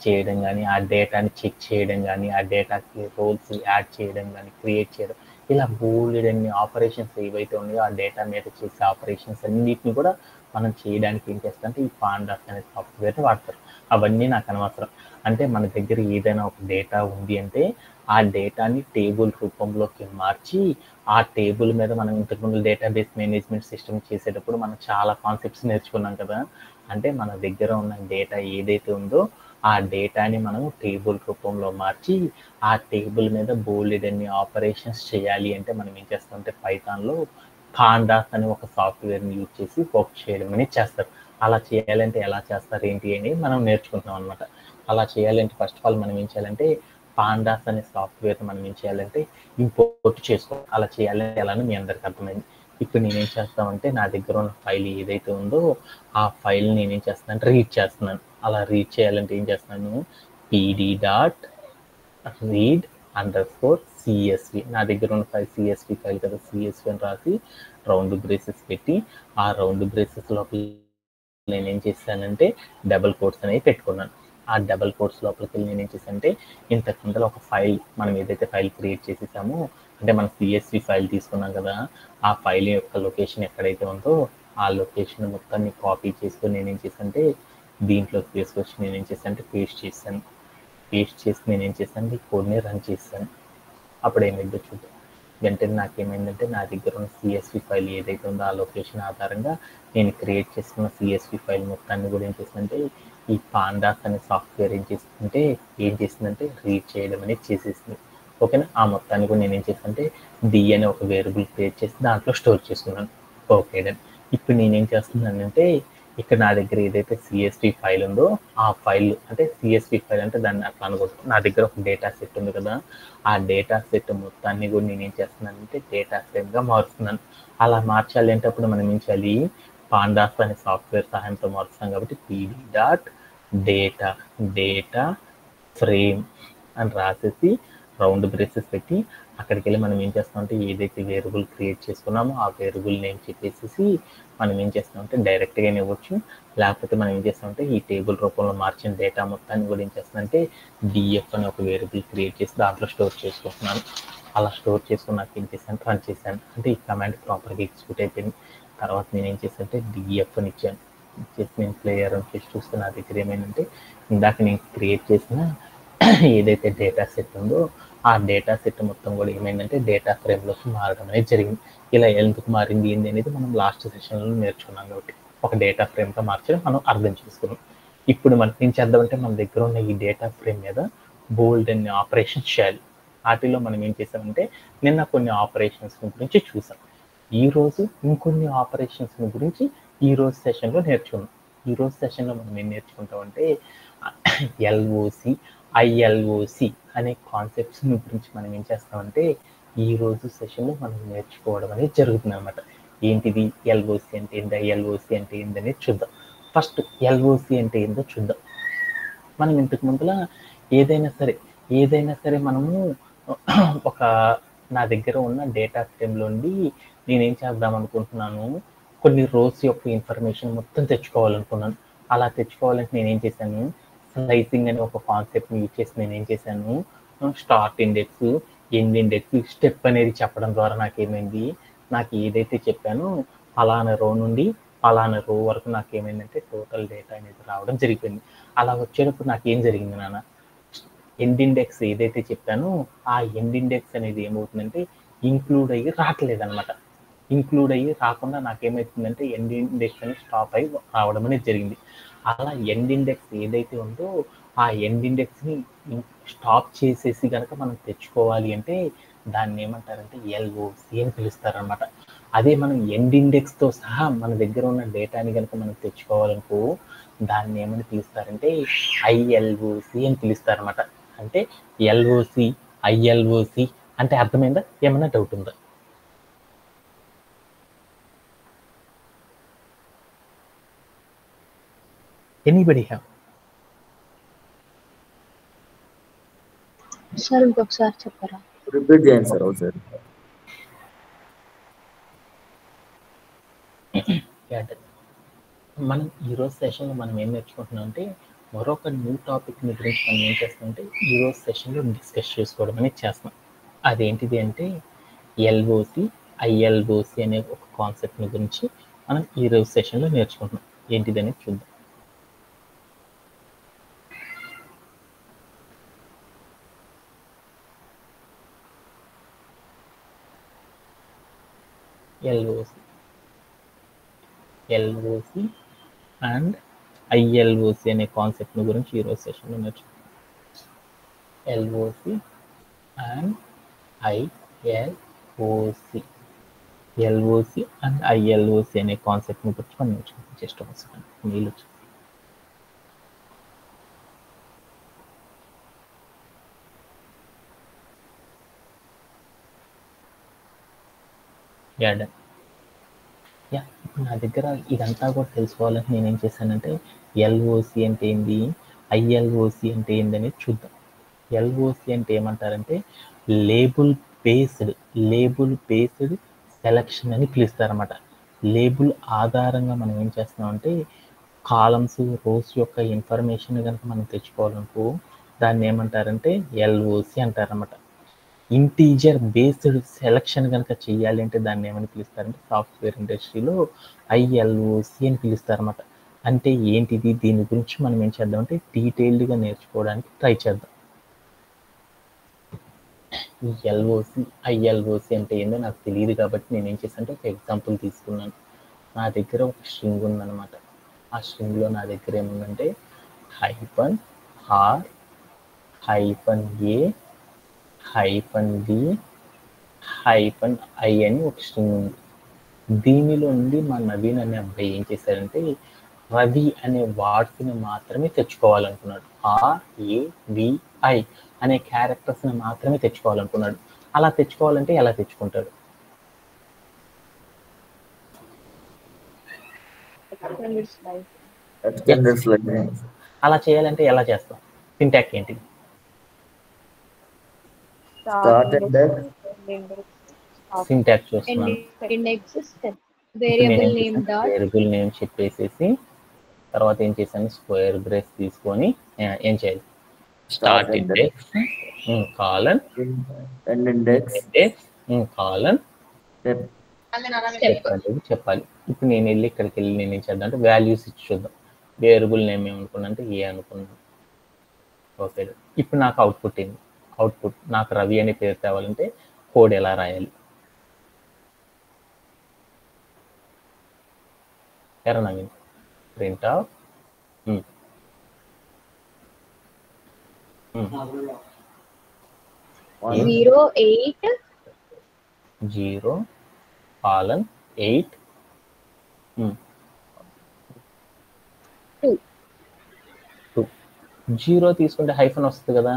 చేయడం కానీ, ఆ డేటాని చెక్ చేయడం కానీ, ఆ డేటాకి రోల్స్ యాడ్ చేయడం కానీ, క్రియేట్ చేయడం, ఇలా బోలెడన్ని ఆపరేషన్స్ ఏవైతే ఉన్నాయో ఆ డేటా మీద చేసే ఆపరేషన్స్ అన్నిటిని కూడా మనం చేయడానికి ఏం చేస్తామంటే ఈ పాండాస్ అనే సాఫ్ట్వేర్ని వాడతారు. అవన్నీ నాకు అనవసరం. అంటే మన దగ్గర ఏదైనా ఒక డేటా ఉంది అంటే ఆ డేటాని టేబుల్ రూపంలోకి మార్చి ఆ టేబుల్ మీద మనం ఇంతకుముందు డేటాబేస్ మేనేజ్మెంట్ సిస్టమ్ చేసేటప్పుడు మనం చాలా కాన్సెప్ట్స్ నేర్చుకున్నాం కదా. అంటే మన దగ్గర ఉన్న డేటా ఏదైతే ఉందో ఆ డేటాని మనం టేబుల్ రూపంలో మార్చి ఆ టేబుల్ మీద బోలెడన్ని ఆపరేషన్స్ చేయాలి అంటే మనం ఏం చేస్తామంటే పైథాన్లో పాండాస్ అనే ఒక సాఫ్ట్వేర్ని యూజ్ చేసి వర్క్ చేయడం అనేది చేస్తారు. అలా చేయాలంటే ఎలా చేస్తారు ఏంటి అని మనం నేర్చుకుంటాం అనమాట. అలా చేయాలంటే ఫస్ట్ ఆఫ్ ఆల్ మనం ఏం చేయాలంటే పాండాస్ అనే సాఫ్ట్వేర్ మనం ఏం చేయాలంటే ఇంపోర్ట్ చేసుకోవాలి. అలా చేయాలంటే ఎలానో మీ అందరికి అర్థమైంది. ఇప్పుడు నేనేం చేస్తామంటే నా దగ్గర ఉన్న ఫైల్ ఏదైతే ఉందో ఆ ఫైల్ నేనేం చేస్తానంటే రీడ్ చేస్తున్నాను. అలా రీడ్ చేయాలంటే ఏం చేస్తున్నాను, pd.read_csv నా దగ్గర ఉన్న ఫైల్ CSV ఫైల్ కదా, CSV అని రాసి రౌండ్ బ్రేసెస్ పెట్టి ఆ రౌండ్ బ్రేసెస్ లోపల నేనేం చేశానంటే డబుల్ కోట్స్ అనేవి పెట్టుకున్నాను. ఆ డబుల్ కోట్స్ లోపలికి వెళ్ళి నేనేం చేశానంటే ఇంతకు ముందర ఒక ఫైల్ మనం ఏదైతే ఫైల్ క్రియేట్ చేసేసామో అంటే మనం CSV ఫైల్ తీసుకున్నాం కదా, ఆ ఫైల్ యొక్క లొకేషన్ ఎక్కడైతే ఉందో ఆ లొకేషన్ మొత్తాన్ని కాపీ చేసుకొని నేనేం చేశానంటే దీంట్లోకి తీసుకొచ్చి నేనేం చేశానంటే పేస్ట్ చేసి నేనేం చేశాను ఈ కోడ్ని రన్ చేశాను. అప్పుడు ఏమైందో చూద్దాం. వెంటనే నాకేమైందంటే నా దగ్గర ఉన్న CSV ఫైల్ ఏదైతే ఉందో ఆ లొకేషన్ ఆధారంగా నేను క్రియేట్ చేసుకున్న CSV ఫైల్ మొత్తాన్ని కూడా ఏం చేసిందంటే ఈ పాండాస్ అనే సాఫ్ట్వేర్ ఏం చేసిందంటే రీడ్ చేయడం అనేది చేసేసింది. ఓకేనా. ఆ మొత్తాన్ని కూడా నేను ఏం చేస్తానంటే డి అనే ఒక వేరియబుల్ క్రియేట్ చేసి దాంట్లో స్టోర్ చేసుకున్నాను. Okay done. ఇప్పుడు నేనేం చేస్తున్నానంటే ఇక్కడ నా దగ్గర ఏదైతే CSV ఫైల్ ఉందో ఆ ఫైల్ అంటే CSV ఫైల్ అంటే దాన్ని అట్లా అనుకోవచ్చు. నా దగ్గర ఒక డేటా సెట్ ఉంది కదా, ఆ డేటా సెట్ మొత్తాన్ని కూడా నేను ఏం చేస్తున్నానంటే డేటా ఫ్రేమ్గా మారుస్తున్నాను. అలా మార్చాలి అంటే అప్పుడు మనం ఏం చేయాలి, పాండాస్ అనే సాఫ్ట్వేర్ సహాయంతో మారుస్తాం కాబట్టి pd.data ఫ్రేమ్ అని రాసేసి రౌండ్ బ్రేసెస్ పెట్టి అక్కడికి వెళ్ళి మనం ఏం చేస్తామంటే ఏదైతే వేరియబుల్ క్రియేట్ చేసుకున్నామో ఆ వేరియబుల్ నేమ్ చెప్పేసి మనం ఏం చేస్తామంటే డైరెక్ట్గా ఇవ్వచ్చు. లేకపోతే మనం ఏం చేస్తామంటే ఈ టేబుల్ రూపంలో మార్చిన డేటా మొత్తాన్ని కూడా ఏం చేస్తానంటే డిఎఫ్ అని ఒక వేరియబుల్ క్రియేట్ చేసి దాంట్లో స్టోర్ చేసుకుంటున్నాను. అలా స్టోర్ చేసుకున్నాక ఏం చేశాను, రన్ చేశాను. అంటే ఈ కమాండ్ ప్రాపర్గా ఎగ్జిక్యూట్ అయిపోయింది. తర్వాత నేను ఏం చేశానంటే డిఎఫ్ అని ఇచ్చాను. ఇచ్చేసి నేను ప్లేయర్ అని చేసి చూస్తే నా దగ్గర ఏమైందంటే ఇందాక నేను క్రియేట్ చేసిన ఏదైతే డేటా సెట్ ఉందో ఆ డేటా సెట్ మొత్తం కూడా ఏమైందంటే డేటా ఫ్రేమ్లోకి మారడం అనేది జరిగింది. ఇలా ఎందుకు మారింది ఏంది అనేది మనం లాస్ట్ సెషన్లో నేర్చుకున్నాం కాబట్టి ఒక డేటా ఫ్రేమ్గా మార్చడం మనం అర్థం చేసుకున్నాం. ఇప్పుడు మనం ఏం చేద్దామంటే మన దగ్గర ఉన్న ఈ డేటా ఫ్రేమ్ మీద బోల్డ్ అన్ని ఆపరేషన్స్ చేయాలి. వాటిలో మనం ఏం చేసామంటే నిన్న కొన్ని ఆపరేషన్స్ గురించి చూసాం. ఈరోజు ఇంకొన్ని ఆపరేషన్స్ గురించి ఈరోజు సెషన్లో నేర్చుకున్నాం. ఈరోజు సెషన్లో మనం ఏం నేర్చుకుంటామంటే LOC, ILOC అనే కాన్సెప్ట్స్ గురించి మనం ఏం చేస్తామంటే ఈరోజు సెషన్లో మనం నేర్చుకోవడం అనేది జరుగుతుంది అనమాట. ఏంటిది LOC అంటే ఏంటి, ILOC అంటే ఏంటి అనేది చూద్దాం. ఫస్ట్ LOC అంటే ఏంటో చూద్దాం. మనం ఇంతకు ముందులా ఏదైనా సరే మనము ఒక నా దగ్గర ఉన్న డేటా ఫ్రేమ్లోండి నేనేం చేద్దాం అనుకుంటున్నాను, కొన్ని రోస్ యొక్క ఇన్ఫర్మేషన్ మొత్తం తెచ్చుకోవాలనుకున్నాను. అలా తెచ్చుకోవాలంటే నేనేం చేశాను, స్లైసింగ్ అనే ఒక కాన్సెప్ట్ని యూజ్ చేసి నేనేం చేశాను, start index, end index, step అనేది చెప్పడం ద్వారా నాకేమైంది, నాకు ఏదైతే చెప్పానో ఫలానా రో నుండి పలానా రో వరకు నాకు ఏమైందంటే టోటల్ డేటా అనేది రావడం జరిగిపోయింది. అలా వచ్చేటప్పుడు నాకు ఏం జరిగింది నాన్న, ఎండ్ ఇండెక్స్ ఏదైతే చెప్పానో ఆ ఎండ్ ఇండెక్స్ అనేది ఏమవుతుందంటే ఇంక్లూడ్ అయ్యి రావట్లేదు అనమాట. ఇంక్లూడ్ అయ్యి రాకుండా నాకేమవుతుందంటే ఎండ్ ఇండెక్స్ అనేది స్టాప్ అయ్యి రావడం అనేది జరిగింది. అలా ఎండ్ ఇండెక్స్ ఏదైతే ఉందో ఆ ఎండ్ ఇండెక్స్ని స్టాప్ చేసేసి కనుక మనం తెచ్చుకోవాలి అంటే దాన్ని ఏమంటారంటే ఎల్ఓసి అని పిలుస్తారనమాట. అదే మనం ఎండ్ ఇండెక్స్తో సహా మన దగ్గర ఉన్న డేటాని కనుక మనం తెచ్చుకోవాలనుకో దాన్ని ఏమని పిలుస్తారంటే ఐఎల్ఓసి అని పిలుస్తారనమాట. అంటే ఎల్ఓసి ఐఎల్ఓసి అంటే అర్థమైందా? ఏమైనా డౌట్ ఉందా? Anybody have? సార్ ఇంకొకసారి చెప్పరా? రిపీట్ చేయండి సార్ ఒకసారి. మనం ఈరోజు సెషన్లో మనం ఏం నేర్చుకుంటున్నాం అంటే మరొక న్యూ టాపిక్ని గురించి మనం ఏం చేస్తామంటే ఈరోజు సెషన్లో డిస్కస్ చేసుకోవడం అనేది చేస్తాం. అదేంటిది అంటే ఎల్ఓసి ఐఎల్ఓసి అనే ఒక కాన్సెప్ట్ని గురించి మనం ఈరోజు సెషన్లో నేర్చుకుంటున్నాం. ఏంటిది అనేది చూద్దాం. ఎల్ఓసి అండ్ ఐఎల్ఓసి అనే కాన్సెప్ట్ని గురించి ఈరోజు సెషన్లో నేర్చుకుంటాం. ఎల్ఓసి అండ్ ఐఎల్ఓసి ఎల్ఓసి అండ్ ఐఎల్ఓసి అనే కాన్సెప్ట్ని గురించి మనం నేర్చుకుంటాం. జస్ట్ ఒక సెకండ్ నీళ్ళు ఇప్పుడు నా దగ్గర ఇదంతా కూడా తెలుసుకోవాలని నేనేం చేశానంటే ఎల్ఓసి అంటే ఏంది, ఐఎల్ఓసి అంటే ఏంది అనేది చూద్దాం. ఎల్ఓసి అంటే ఏమంటారంటే లేబుల్ బేస్డ్ సెలక్షన్ అని పిలుస్తారన్నమాట. లేబుల్ ఆధారంగా మనం ఏం చేస్తున్నామంటే కాలమ్స్ రోస్ యొక్క ఇన్ఫర్మేషన్ కనుక మనం తెచ్చుకోవాలనుకో దాన్ని ఏమంటారంటే ఎల్ఓసి అంటారన్నమాట. ఇంటీజర్ బేస్డ్ సెలక్షన్ కనుక చేయాలి అంటే దాన్ని ఏమని పిలుస్తారంటే సాఫ్ట్వేర్ ఇండస్ట్రీలో ఐఎల్ఓసి అని పిలుస్తారన్నమాట. అంటే ఏంటిది, దీని గురించి మనం ఏం చేద్దామంటే డీటెయిల్డ్గా నేర్చుకోవడానికి ట్రై చేద్దాం. ఈ ఎల్ఓసి ఐఎల్ఓసి అంటే ఏందో నాకు తెలియదు కాబట్టి నేను ఏం చేశానంటే ఒక ఎగ్జాంపుల్ తీసుకున్నాను. నా దగ్గర ఒక స్ట్రింగ్ ఉందన్నమాట. ఆ స్ట్రింగ్లో నా దగ్గర ఏముందంటే -r -d -i అని ఒక స్ట్రింగ్ ఉంది. దీనిలో నుండి మా నవీన్ అనే అబ్బాయి ఏం చేశారంటే రవి అనే వర్డ్స్ని మాత్రమే తెచ్చుకోవాలనుకున్నాడు. RAVI అనే క్యారెక్టర్స్ని మాత్రమే తెచ్చుకోవాలనుకున్నాడు. అలా తెచ్చుకోవాలంటే ఎలా తెచ్చుకుంటాడు? అలా చేయాలంటే ఎలా చేస్తాం? సింటాక్స్ ఏంటి? సింటాక్స్ చూస్తున్నాను. వేరియబుల్ నేమ్ చెప్పేసేసి తర్వాత ఏం చేశాను, స్క్వేర్ బ్రేస్ తీసుకొని ఏం చేయాలి, start index colon end index colon చెప్పాలి. ఇప్పుడు నేను వెళ్ళి ఇక్కడికి వెళ్ళి నేను ఏం చేద్దాం అంటే వాల్యూస్ ఇచ్చి చూద్దాం. వేరియబుల్ నేమ్ ఏమనుకున్నా అంటే ఏ అనుకున్నాను. ఓకే, ఇప్పుడు నాకు అవుట్పుట్ ఏంది? అవుట్పుట్ నాకు రవి అనే పేరు తేవాలంటే కోడ్ ఎలా రాయాలి? ఎరా నవీన్, ప్రింట్ ఆఫ్ 0:8 2. 0 తీసుకుంటే హైఫన్ వస్తుంది కదా?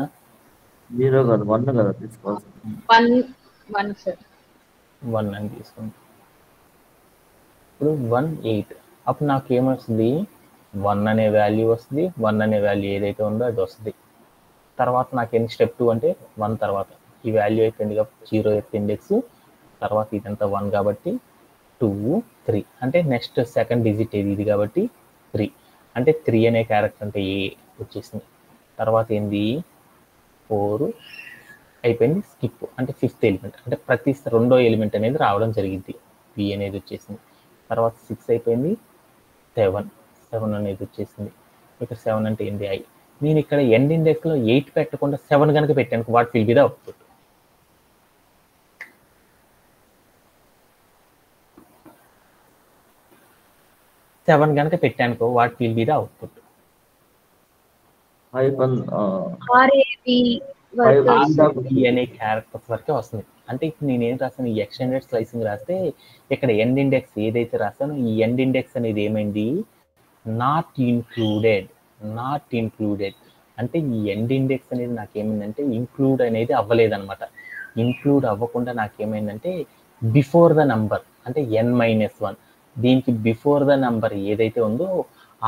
0 కాదు 1 కదా తీసుకోవాలి. 1 అని తీసుకుంటాం. ఇప్పుడు 1:8 అప్పుడు నాకు ఏమొస్తుంది, 1 అనే వాల్యూ వస్తుంది. 1 అనే వాల్యూ ఏదైతే ఉందో అది వస్తుంది. తర్వాత నాకు ఎన్ని స్టెప్ 2 అంటే 1 తర్వాత ఈ వాల్యూ అయిపోయింది కాబట్టి 0 ఎత్ ఇండెక్స్, తర్వాత ఇదంతా 1 కాబట్టి 2 3 అంటే నెక్స్ట్ సెకండ్ డిజిట్ ఇది కాబట్టి 3 అంటే 3 అనే క్యారెక్టర్ అంటే ఏ వచ్చేసింది. తర్వాత ఏంది 4 అయిపోయింది, స్కిప్ అంటే 5th ఎలిమెంట్ అంటే ప్రతి రెండో ఎలిమెంట్ అనేది రావడం జరిగింది, బి అనేది వచ్చేసింది. తర్వాత 6 అయిపోయింది, 7 అనేది వచ్చేసింది. ఇక్కడ 7 అంటే ఏంటి ఐ. నేను ఇక్కడ ఎండ్ ఇండెక్స్లో 8 పెట్టకుండా 7 కనుక పెట్టాను, what will be the output? Seven కనుక పెట్టానుకో what will be the output? అనే క్యారెక్టర్స్ వరకే వస్తుంది. అంటే ఇప్పుడు నేనేం రాస్తాను, ఈ ఎక్స్టెండెడ్ స్లైసింగ్ రాస్తే ఇక్కడ ఎండ్ ఇండెక్స్ ఏదైతే రాస్తానో ఈ ఎండ్ ఇండెక్స్ అనేది ఏమైంది, నాట్ ఇంక్లూడెడ్. అంటే ఈ ఎండ్ ఇండెక్స్ అనేది నాకేమైందంటే ఇంక్లూడ్ అనేది అవ్వలేదన్నమాట. ఇంక్లూడ్ అవ్వకుండా నాకేమైందంటే బిఫోర్ ద నంబర్ అంటే n-1, దీనికి బిఫోర్ ద నంబర్ ఏదైతే ఉందో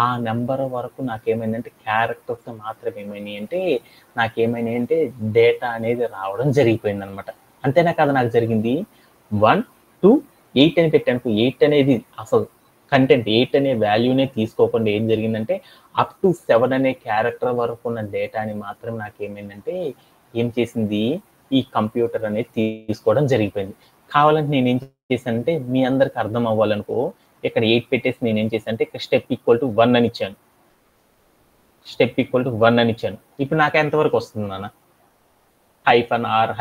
ఆ నెంబర్ వరకు నాకేమైందంటే క్యారెక్టర్స్ మాత్రం ఏమైనాయి అంటే నాకేమైనాయి అంటే డేటా అనేది రావడం జరిగిపోయింది అనమాట. అంతేనా కదా నాకు జరిగింది? 1 2 8 అని పెట్టాను. 8 అనేది అసలు కంటెంట్ 8 అనే వాల్యూనే తీసుకోకుండా ఏం జరిగిందంటే అప్ టు 7 అనే క్యారెక్టర్ వరకు ఉన్న డేటాని మాత్రం నాకేమైందంటే ఏం చేసింది, ఈ కంప్యూటర్ అనేది తీసుకోవడం జరిగిపోయింది. కావాలంటే నేనేం చేశానంటే మీ అందరికి అర్థం అవ్వాలనుకో ఇక్కడ 8 పెట్టేసి నేనేం చేశాను అంటే ఇక్కడ స్టెప్ ఈక్వల్ టు 1 అని ఇచ్చాను. ఇప్పుడు నాకు ఎంతవరకు వస్తుంది నాన్న? -r, -a,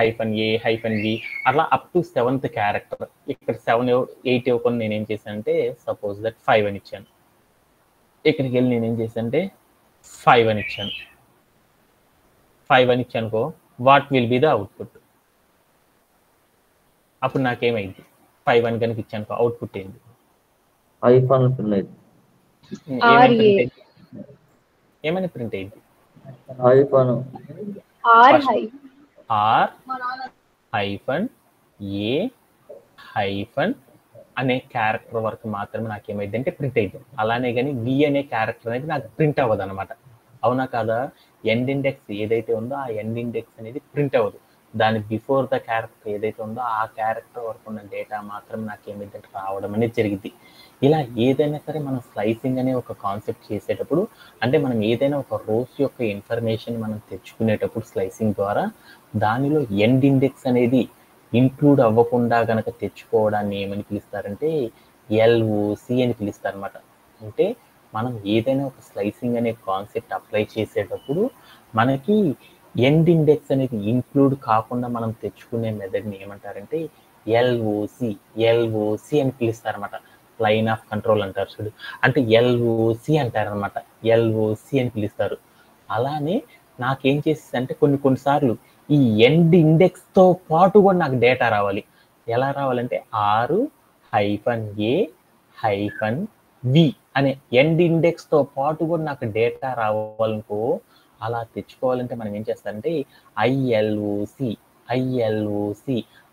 -v అట్లా అప్ టు 7th క్యారెక్టర్. ఇక్కడ 7 8 ఇవ్వకుండా నేనేం చేశానంటే సపోజ్ దట్ 5 అని ఇచ్చాను. ఇక్కడికి వెళ్ళి నేనేం చేశానంటే 5 అని ఇచ్చానుకో what will be the output? అప్పుడు నాకేమైంది 5 అని కనుక ఇచ్చానుకో అవుట్పుట్ ఏంది? ఏమని ప్రింట్ అయింది? R-A- అనే క్యారెక్టర్ వరకు మాత్రమే నాకేమైంది అంటే ప్రింట్ అయింది. అలానే కానీ వి అనే క్యారెక్టర్ అనేది నాకు ప్రింట్ అవ్వదు అనమాట. అవునా కాదా? ఎండ్ ఇండెక్స్ ఏదైతే ఉందో ఆ ఎండ్ ఇండెక్స్ అనేది ప్రింట్ అవ్వదు. దాని బిఫోర్ ద క్యారెక్టర్ ఏదైతే ఉందో ఆ క్యారెక్టర్ వరకు ఉన్న డేటా మాత్రం నాకేమైంది రావడం అనేది జరిగింది. ఇలా ఏదైనా సరే మనం స్లైసింగ్ అనే ఒక కాన్సెప్ట్ చేసేటప్పుడు అంటే మనం ఏదైనా ఒక రోస్ యొక్క ఇన్ఫర్మేషన్ మనం తెచ్చుకునేటప్పుడు స్లైసింగ్ ద్వారా దానిలో ఎండ్ ఇండెక్స్ అనేది ఇంక్లూడ్ అవ్వకుండా కనుక తెచ్చుకోవడాన్ని ఏమని పిలుస్తారంటే ఎల్ఓసి అని పిలుస్తారు అనమాట. అంటే మనం ఏదైనా ఒక స్లైసింగ్ అనే కాన్సెప్ట్ అప్లై చేసేటప్పుడు మనకి ఎండ్ ఇండెక్స్ అనేది ఇంక్లూడ్ కాకుండా మనం తెచ్చుకునే మెథడ్ని ఏమంటారంటే ఎల్ఓసి అని పిలుస్తారన్నమాట. లైన్ ఆఫ్ కంట్రోల్ అంటారు చూడు, అంటే ఎల్ఓసి అంటారనమాట. ఎల్ఓసి అని పిలుస్తారు. అలానే నాకేం చేసేసి అంటే కొన్నిసార్లు ఈ ఎండ్ ఇండెక్స్తో పాటు కూడా నాకు డేటా రావాలి. ఎలా రావాలంటే R-A-V అనే ఎండ్ ఇండెక్స్తో పాటు కూడా నాకు డేటా రావాలనుకో అలా తెచ్చుకోవాలంటే మనం ఏం చేస్తారంటే ఐఎల్ఓసి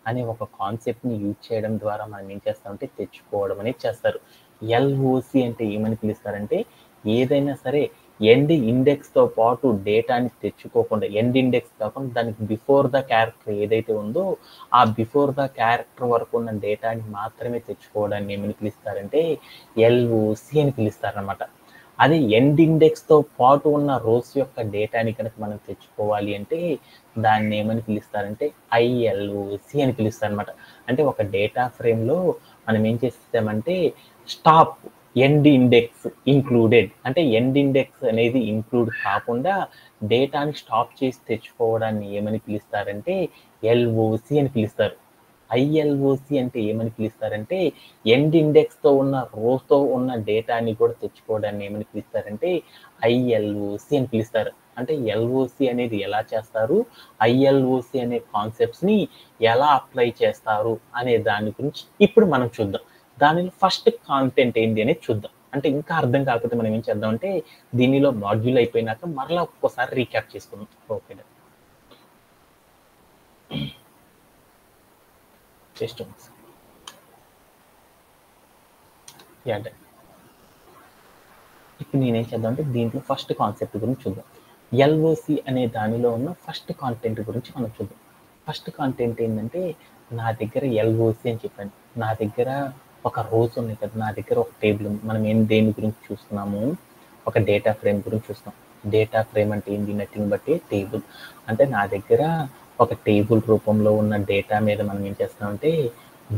అనే ఒక కాన్సెప్ట్ని యూజ్ చేయడం ద్వారా మనం ఏం చేస్తామంటే తెచ్చుకోవడం అనేది చేస్తారు. ఎల్ఓసి అంటే ఏమని పిలుస్తారంటే ఏదైనా సరే ఎండ్ ఇండెక్స్తో పాటు డేటాని తెచ్చుకోకుండా ఎండ్ ఇండెక్స్ కాకుండా దానికి బిఫోర్ ద క్యారెక్టర్ ఏదైతే ఉందో ఆ బిఫోర్ ద క్యారెక్టర్ వరకు ఉన్న డేటాని మాత్రమే తెచ్చుకోవడాన్ని ఏమని పిలుస్తారంటే ఎల్ఓసి అని పిలుస్తారనమాట. అదే ఎండ్ ఇండెక్స్తో పాటు ఉన్న రోస్ యొక్క డేటాని కనుక మనం తెచ్చుకోవాలి అంటే దాన్ని ఏమని పిలుస్తారంటే ఐఎల్ఓసి అని పిలుస్తారు అనమాట. అంటే ఒక డేటా ఫ్రేమ్లో మనం ఏం చేస్తామంటే స్టాప్ ఎండ్ ఇండెక్స్ ఇంక్లూడెడ్ అంటే ఎండ్ ఇండెక్స్ అనేది ఇంక్లూడ్ కాకుండా డేటాని స్టాప్ చేసి తెచ్చుకోవడాన్ని ఏమని పిలుస్తారంటే ఎల్ఓసి అని పిలుస్తారు. ఐఎల్ఓసి అంటే ఏమని పిలుస్తారంటే ఎండ్ ఇండెక్స్తో ఉన్న రోస్తో ఉన్న డేటాని కూడా తెచ్చుకోవడాన్ని ఏమని పిలుస్తారంటే ఐఎల్ఓసి అని పిలుస్తారు. అంటే ఎల్ఓసి అనేది ఎలా చేస్తారు, ఐఎల్ఓసి అనే కాన్సెప్ట్స్ని ఎలా అప్లై చేస్తారు అనే దాని గురించి ఇప్పుడు మనం చూద్దాం. దానిలో ఫస్ట్ కాంటెంట్ ఏంటి అనేది చూద్దాం. అంటే ఇంకా అర్థం కాకపోతే మనం ఏం చేద్దాం అంటే దీనిలో మాడ్యూల్ అయిపోయినాక మరలా ఒక్కోసారి రీక్యాప్ చేసుకుందాం. ఓకే, జస్ట్ ఇప్పుడు నేనేం చేద్దాం అంటే దీంట్లో ఫస్ట్ కాన్సెప్ట్ గురించి చూద్దాం. ఎల్ఓసి అనే దానిలో ఉన్న ఫస్ట్ కాంటెంట్ గురించి మనం చూద్దాం. ఫస్ట్ కాంటెంట్ ఏంటంటే నా దగ్గర ఎల్ఓసి అని చెప్పాను. నా దగ్గర ఒక రోస్ ఉన్నాయి కదా, నా దగ్గర ఒక టేబుల్ ఉంది. మనం దేని గురించి చూస్తున్నాము, ఒక డేటా ఫ్రేమ్ గురించి చూస్తాం. డేటా ఫ్రేమ్ అంటే ఏంటి, నథింగ్ బట్ ఏ టేబుల్. అంటే నా దగ్గర ఒక టేబుల్ రూపంలో ఉన్న డేటా మీద మనం ఏం చేస్తామంటే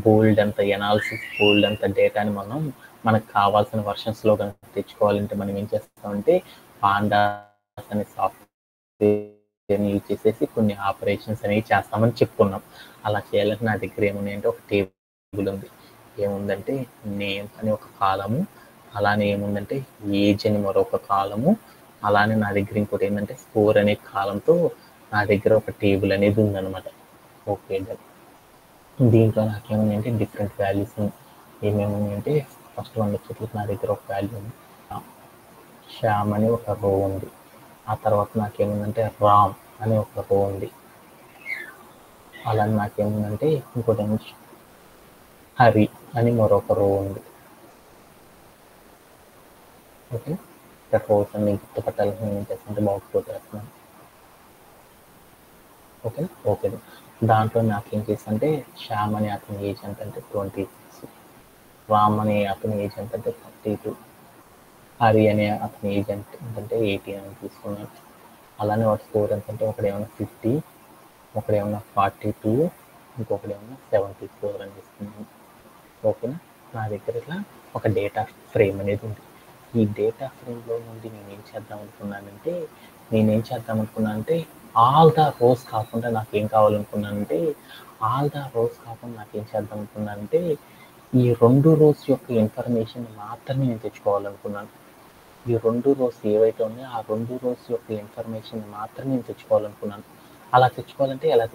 బోల్డ్ అంత ఎనాలిసిస్ బోల్డ్ అంత డేటాని మనం మనకు కావాల్సిన వర్షన్స్లో కనుక తెచ్చుకోవాలంటే మనం ఏం చేస్తామంటే పాండాస్ అనే సాఫ్ట్వేర్ని యూజ్ చేసేసి కొన్ని ఆపరేషన్స్ అనేవి చేస్తామని చెప్పుకున్నాం. అలా చేయాలంటే నా దగ్గర ఏమున్నాయంటే ఒక టేబుల్ ఉంది. ఏముందంటే నేమ్ అని ఒక కాలము, అలానే ఏముందంటే ఏజ్ అని మరొక కాలము, అలానే నా దగ్గర ఇంకోటి ఏంటంటే స్కోర్ అనే కాలంతో నా దగ్గర ఒక టేబుల్ అనేది ఉందన్నమాట. ఓకే, దీంట్లో నాకేమున్నాయంటే డిఫరెంట్ వాల్యూస్ ఏమేమి ఉన్నాయంటే ఫస్ట్ వన్ వచ్చేట్లకి నా దగ్గర ఒక వాల్యూ ఉంది, శ్యామ్ అని ఒక రో ఉంది. ఆ తర్వాత నాకేముందంటే రామ్ అని ఒక రో ఉంది. అలానే నాకేముందంటే ఇంకోటి ఏమో హరి అని మరొక రో ఉంది. ఓకే, ఇక్కడ రోస్ అన్ని గుర్తుపట్టాలని నేను చేస్తుంటే బాగుపోతున్నాను. ఓకే ఓకే, దాంట్లో నాకేం చేస్తుంటే శ్యామ్ అనే అతని ఏజ్ ఎంతంటే 26, రామ్ అనే అతని ఏజ్ ఎంతంటే 32, హరి అనే అతని ఏజ్ ఎంతంటే 18 అని తీసుకున్నాను. అలానే వాటి స్కోర్ ఎంతంటే ఒకడేమన్నా 50, ఒకడేమన్నా 42, ఇంకొకడేమన్నా 74 అని తీసుకున్నాను. ఓకేనా, నా దగ్గర ఇట్లా ఒక డేటా ఫ్రేమ్ అనేది ఉంది. ఈ డేటా ఫ్రేమ్లో నుండి నేనేం చేద్దాం అనుకున్నానంటే ఆల్ ద రోస్ కాకుండా నాకేం కావాలనుకున్నానంటే నాకేం చేద్దాం అనుకున్నానంటే ఈ 2 రోస్ యొక్క ఇన్ఫర్మేషన్ మాత్రమే నేను తెచ్చుకోవాలనుకున్నాను. ఈ 2 రోస్ ఏవైతే ఉన్నాయో ఆ 2 రోస్ యొక్క ఇన్ఫర్మేషన్ మాత్రమే నేను తెచ్చుకోవాలనుకున్నాను. అలా తెచ్చుకోవాలంటే ఎలా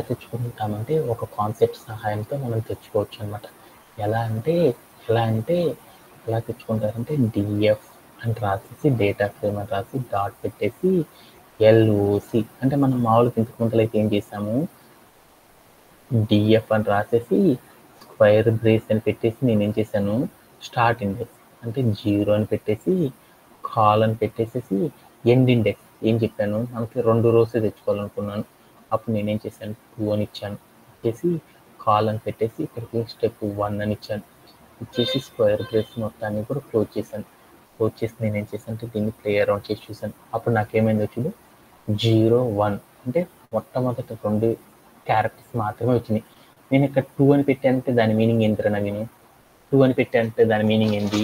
తెచ్చుకుంటామంటే ఒక కాన్సెప్ట్ సహాయంతో మనం తెచ్చుకోవచ్చు అనమాట. ఎలా తెచ్చుకుంటారంటే డిఎఫ్ అని రాసేసి డేటా ఫ్రేమ్ అని రాసి డాట్ పెట్టేసి ఎల్ఓసి అంటే మనం మామూలుగా ఇంతకు ముందు అయితే ఏం చేసాము, డిఎఫ్ అని రాసేసి స్క్వేర్ బ్రేస్ అని పెట్టేసి నేనేం చేశాను, స్టార్ట్ ఇండెక్స్ అంటే 0 అని పెట్టేసి కాల్ అని పెట్టేసేసి ఎండ్ ఇండెక్స్ ఏం చెప్పాను, మనకి 2 రోస్ తెచ్చుకోవాలనుకున్నాను. అప్పుడు నేనేం చేశాను 2 అని ఇచ్చాను, ఇచ్చేసి కాల్ అని పెట్టేసి ఇక్కడికి స్టెప్ 1 అని ఇచ్చేసి స్క్వేర్ బ్రేస్ మొత్తాన్ని కూడా క్లోజ్ చేసి నేనేం చేశాను అంటే దీన్ని ప్లే అరౌండ్ చేసి చూసాను. అప్పుడు నాకేమైంది వచ్చింది 0, 1 అంటే మొట్టమొదటి 2 క్యారెక్టర్స్ మాత్రమే వచ్చినాయి. నేను ఇక్కడ 2 అని పెట్టానంటే దాని మీనింగ్ ఏంటి నవీను, 2 అని పెట్టానంటే దాని మీనింగ్ ఏంటి,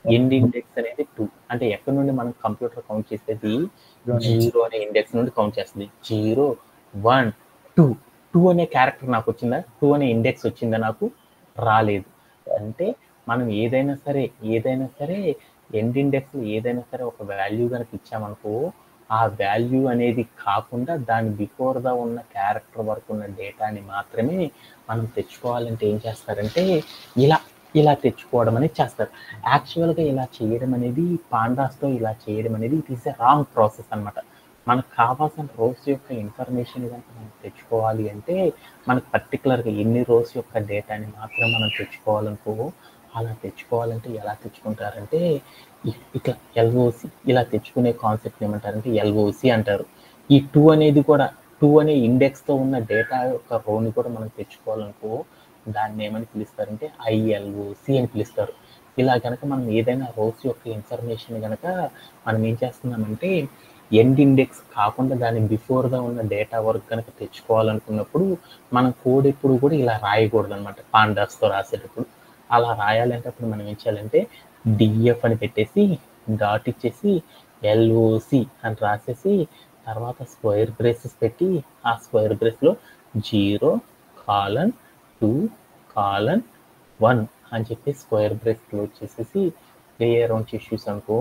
ఎండ్ ఇండెక్స్ అనేది 2 అంటే ఎక్కడి నుండి మనం కంప్యూటర్ కౌంట్ చేసేది 0 అనే ఇండెక్స్ నుండి కౌంట్ చేస్తుంది. 0, 1, 2 అనే క్యారెక్టర్ నాకు వచ్చిందా, 2 అనే ఇండెక్స్ వచ్చిందా, నాకు రాలేదు. అంటే మనం ఏదైనా సరే ఎండ్ ఇండెక్స్ ఏదైనా సరే ఒక వాల్యూ కనుక ఇచ్చామనుకో ఆ వాల్యూ అనేది కాకుండా దాని బిఫోర్గా ఉన్న క్యారెక్టర్ వరకు ఉన్న డేటాని మాత్రమే మనం తెచ్చుకోవాలంటే ఏం చేస్తారంటే ఇలా తెచ్చుకోవడం అనేది చేస్తారు. యాక్చువల్గా ఇలా చేయడం అనేది పాండాస్తో ఇలా చేయడం అనేది it is a wrong process అనమాట. మనకు కావాల్సిన రోస్ యొక్క ఇన్ఫర్మేషన్ కనుక మనం తెచ్చుకోవాలి అంటే మనకు పర్టికులర్గా ఎన్ని రోస్ యొక్క డేటాని మాత్రం మనం తెచ్చుకోవాలనుకో అలా తెచ్చుకోవాలంటే ఎలా తెచ్చుకుంటారంటే ఇట్లా ఎల్ఓసి ఇలా తెచ్చుకునే కాన్సెప్ట్ ఏమంటారంటే ఎల్ఓసి అంటారు. ఈ 2 అనేది కూడా 2 అనే ఇండెక్స్తో ఉన్న డేటా యొక్క రోని కూడా మనం తెచ్చుకోవాలనుకో దాన్ని ఏమని పిలుస్తారంటే ఐఎల్ఓసి అని పిలుస్తారు. ఇలా కనుక మనం ఏదైనా రోస్ యొక్క ఇన్ఫర్మేషన్ కనుక మనం ఏం చేస్తున్నామంటే ఎండ్ ఇండెక్స్ కాకుండా దాని బిఫోర్గా ఉన్న డేటా వరకు కనుక తెచ్చుకోవాలనుకున్నప్పుడు మనం కోడ్ ఎప్పుడు కూడా ఇలా రాయకూడదు అనమాట. పాండాస్తో రాసేటప్పుడు అలా రాయాలంటే అప్పుడు మనం ఏం చేయాలంటే డిఎఫ్ అని పెట్టేసి డాట్ ఇచ్చేసి ఎల్ఓసి అని రాసేసి తర్వాత స్క్వేర్ బ్రేసెస్ పెట్టి ఆ స్క్వేర్ బ్రేస్లో 0, 2, 1 అని చెప్పి స్క్వేర్ బ్రేస్ క్లోజ్ చేసేసి ప్లే అరౌండ్ చేసి చూసానుకో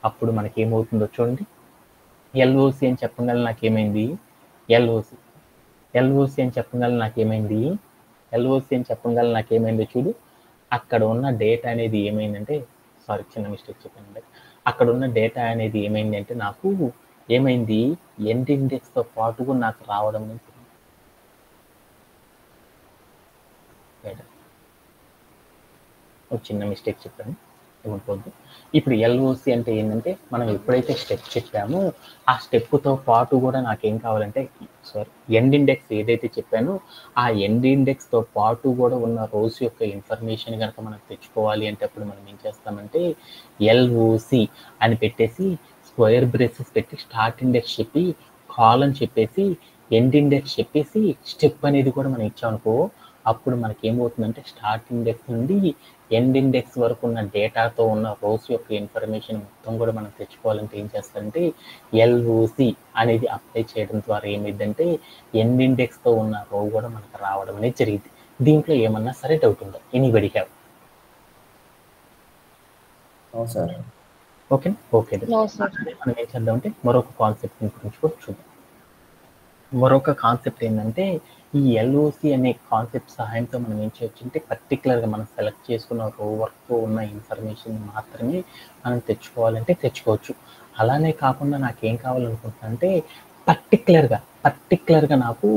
అప్పుడు మనకి ఏమవుతుందో చూడండి. ఎల్ఓసి అని చెప్పగల నాకేమైంది, ఎల్ఓసి అని చెప్పగల నాకేమైందో చూడు. అక్కడ ఉన్న డేటా అనేది ఏమైందంటే చిన్న మిస్టేక్ చెప్పానండి. అక్కడ ఉన్న డేటా అనేది ఏమైంది అంటే నాకు ఏమైంది ఎండ్ ఇండెక్స్తో పాటుగా నాకు రావడం ఒక చిన్న మిస్టేక్ చెప్పాను, ఏమనుకోవద్దు. ఇప్పుడు ఎల్ఓసి అంటే ఏంటంటే మనం ఎప్పుడైతే స్టెప్ చెప్పామో ఆ స్టెప్తో పాటు కూడా నాకేం కావాలంటే ఎండ్ ఇండెక్స్ ఏదైతే చెప్పానో ఆ ఎండ్ ఇండెక్స్తో పాటు కూడా ఉన్న రోస్ యొక్క ఇన్ఫర్మేషన్ కనుక మనం తెచ్చుకోవాలి అంటే అప్పుడు మనం ఏం చేస్తామంటే ఎల్ఓసి అని పెట్టేసి స్క్వేర్ బ్రేసెస్ పెట్టి స్టార్ట్ ఇండెక్స్ చెప్పి కాల్ అని చెప్పేసి ఎండ్ ఇండెక్స్ చెప్పేసి స్టెప్ అనేది కూడా మనం ఇచ్చామనుకో, అప్పుడు మనకి ఏమవుతుందంటే స్టార్ట్ ఇండెక్స్ నుండి ఎండ్ ఇండెక్స్ వరకు ఉన్న డేటాతో ఉన్న రోస్ యొక్క ఇన్ఫర్మేషన్ మొత్తం కూడా మనం తెచ్చుకోవాలంటే ఏం చేస్తారంటే ఎల్ఓసి అనేది అప్లై చేయడం ద్వారా ఏమైందంటే ఎండ్ ఇండెక్స్తో ఉన్న రో కూడా మనకు రావడం అనేది జరిగింది. దీంట్లో ఏమన్నా సరే డౌట్ ఉందా? Anybody have? Sir okay okay No, sir. మనం ఏం చేద్దామంటే మరొక కాన్సెప్ట్ గురించి కూడా చూద్దాం. మరొక కాన్సెప్ట్ ఏంటంటే ఈ ఎల్ఓసి అనే కాన్సెప్ట్ సహాయంతో మనం ఏం చేయొచ్చు అంటే పర్టికులర్గా మనం సెలెక్ట్ చేసుకున్న రో వర్క్తో ఉన్న ఇన్ఫర్మేషన్ మాత్రమే మనం తెచ్చుకోవాలంటే తెచ్చుకోవచ్చు. అలానే కాకుండా నాకేం కావాలనుకుంటున్నానంటే పర్టికులర్గా నాకు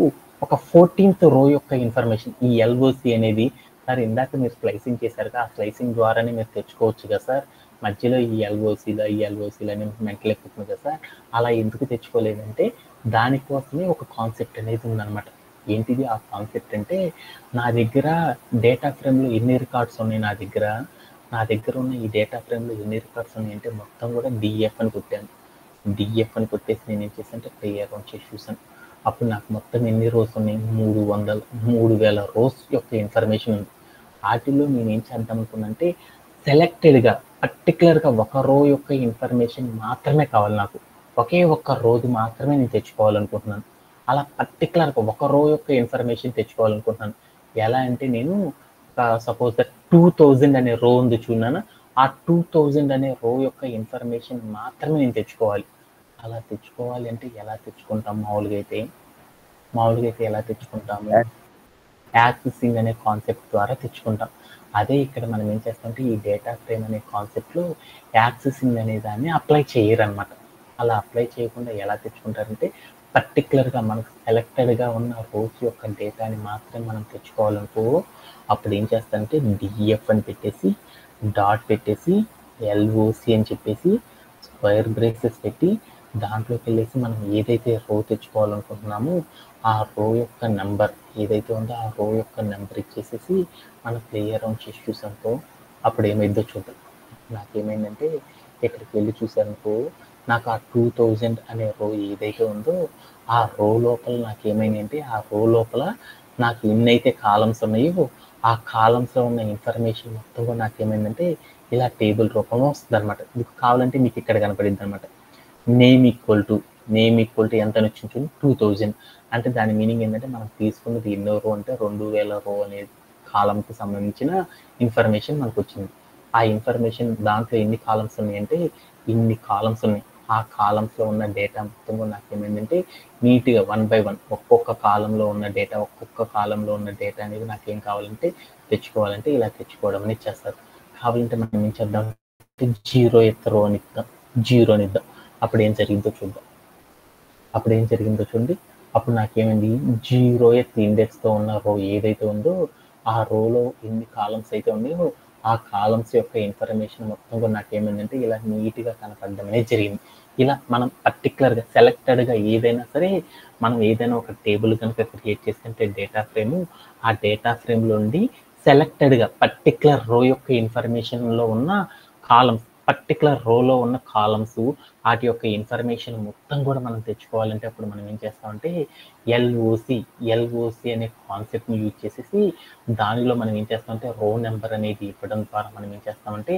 ఒక 14th రో యొక్క ఇన్ఫర్మేషన్ ఈ ఎల్ఓసి అనేది, సార్ ఇందాక మీరు స్లైసింగ్ చేశారుగా, ఆ స్లైసింగ్ ద్వారానే మీరు తెచ్చుకోవచ్చు కదా సార్, మధ్యలో ఈ ఎల్ఓసీలు అని మెంటల్ ఎక్కుతుంది కదా సార్, అలా ఎందుకు తెచ్చుకోలేదంటే దానికోసమే ఒక కాన్సెప్ట్ అనేది ఉందన్నమాట. ఏంటిది ఆ కాన్సెప్ట్ అంటే, నా దగ్గర డేటా ఫ్రేమ్లో ఎన్ని రికార్డ్స్ ఉన్నాయి, నా దగ్గర ఉన్న ఈ డేటా ఫ్రేమ్లో ఎన్ని రికార్డ్స్ ఉన్నాయి అంటే మొత్తం కూడా డిఎఫ్ అని కొట్టాను. డిఎఫ్ అని కొట్టేసి నేను ఏం చేశానంటే ప్లే అకౌంట్ చేసి చూసాను. అప్పుడు నాకు మొత్తం ఎన్ని రోస్ ఉన్నాయి, 3000 రోస్ యొక్క ఇన్ఫర్మేషన్ ఉంది. వాటిల్లో నేను ఏం చేద్దాం అనుకున్నానంటే సెలెక్టెడ్గా పర్టికులర్గా ఒక రో యొక్క ఇన్ఫర్మేషన్ మాత్రమే కావాలి నాకు, ఒకే ఒక్క రోజు మాత్రమే నేను తెచ్చుకోవాలనుకుంటున్నాను. అలా పర్టికులర్గా ఒక రో యొక్క ఇన్ఫర్మేషన్ తెచ్చుకోవాలనుకుంటున్నాను. ఎలా అంటే నేను సపోజ్ దట్ 2000 అనే రో ఉంది చూడన్నా, ఆ 2000 అనే రో యొక్క ఇన్ఫర్మేషన్ మాత్రమే నేను తెచ్చుకోవాలి. అలా తెచ్చుకోవాలి అంటే ఎలా తెచ్చుకుంటాం? మామూలుగా అయితే ఎలా తెచ్చుకుంటాము? యాక్సెసింగ్ అనే కాన్సెప్ట్ ద్వారా తెచ్చుకుంటాం. అదే ఇక్కడ మనం ఏం చేస్తామంటే ఈ డేటా ఫ్రేమ్ అనే కాన్సెప్ట్లో యాక్సెసింగ్ అనే దాన్ని అప్లై చేయరనమాట. అలా అప్లై చేయకుండా ఎలా తెచ్చుకుంటారంటే పర్టికులర్గా మనకు సెలెక్టెడ్గా ఉన్న రోస్ యొక్క డేటాని మాత్రమే మనం తెచ్చుకోవాలనుకో, అప్పుడు ఏం చేస్తారంటే డిఎఫ్ అని పెట్టేసి డాట్ పెట్టేసి ఎల్ఓసి అని చెప్పేసి స్క్వేర్ బ్రేసెస్ పెట్టి దాంట్లోకి వెళ్ళేసి మనం ఏదైతే రో తెచ్చుకోవాలనుకుంటున్నామో ఆ రో యొక్క నెంబర్ ఏదైతే ఉందో ఆ రో యొక్క నెంబర్ ఇచ్చేసేసి మనం ప్లే అరౌండ్ చేసి చూసానుకో, అప్పుడు ఏమైందో చూద్దాం. నాకేమైందంటే ఇక్కడికి వెళ్ళి చూసానుకో, నాకు ఆ 2000 అనే రో ఏదైతే ఉందో ఆ రో లోపల నాకేమైందంటే ఆ రో లోపల నాకు ఎన్నైతే కాలమ్స్ ఉన్నాయో ఆ కాలమ్స్లో ఉన్న ఇన్ఫర్మేషన్ మొత్తం కూడా నాకేమైందంటే ఇలా టేబుల్ రూపంలో వస్తుంది అనమాట. మీకు కావాలంటే మీకు ఇక్కడ కనపడిద్ది అనమాట. నేమ్ ఈక్వల్ టు ఎంత అని వచ్చింది 2000 అంటే దాని మీనింగ్ ఏంటంటే మనం తీసుకున్నది ఎన్నో రో అంటే 2000 రో అనే కాలంకి సంబంధించిన ఇన్ఫర్మేషన్ మనకు వచ్చింది. ఆ ఇన్ఫర్మేషన్ దాంట్లో ఎన్ని కాలమ్స్ ఉన్నాయంటే ఇన్ని కాలమ్స్ ఉన్నాయి. ఆ కాలమ్స్లో ఉన్న డేటా మొత్తం కూడా నాకు ఏమైందంటే నీట్గా 1 by 1 ఒక్కొక్క కాలంలో ఉన్న డేటా అనేది నాకేం కావాలంటే తెచ్చుకోవాలంటే ఇలా తెచ్చుకోవడం అనేది చేస్తారు. కావాలంటే మనం ఏం చేద్దాం, 0th రో అని ఇద్దాం. అప్పుడు ఏం జరిగిందో చూడండి. అప్పుడు నాకేమైంది 0th ఇండెక్స్తో ఉన్న రో ఏదైతే ఉందో ఆ రోలో ఎన్ని కాలమ్స్ అయితే ఉన్నాయో ఆ కాలమ్స్ యొక్క ఇన్ఫర్మేషన్ మొత్తం కూడా నాకేమైందంటే ఇలా నీట్గా కనపడడం అనేది జరిగింది. ఇలా మనం పర్టికులర్గా సెలెక్టెడ్గా ఏదైనా సరే మనం ఏదైనా ఒక టేబుల్ కనుక క్రియేట్ చేస్తుంటే డేటా ఫ్రేమ్, ఆ డేటా ఫ్రేమ్లో ఉండి సెలెక్టెడ్గా పర్టికులర్ రో యొక్క ఇన్ఫర్మేషన్లో ఉన్న కాలమ్స్, పర్టికులర్ రోలో ఉన్న కాలమ్స్ వాటి యొక్క ఇన్ఫర్మేషన్ మొత్తం కూడా మనం తెచ్చుకోవాలంటే అప్పుడు మనం ఏం చేస్తామంటే ఎల్ఓసి అనే కాన్సెప్ట్ని యూజ్ చేసేసి దానిలో మనం ఏం చేస్తామంటే రో నెంబర్ అనేది ఇవ్వడం ద్వారా మనం ఏం చేస్తామంటే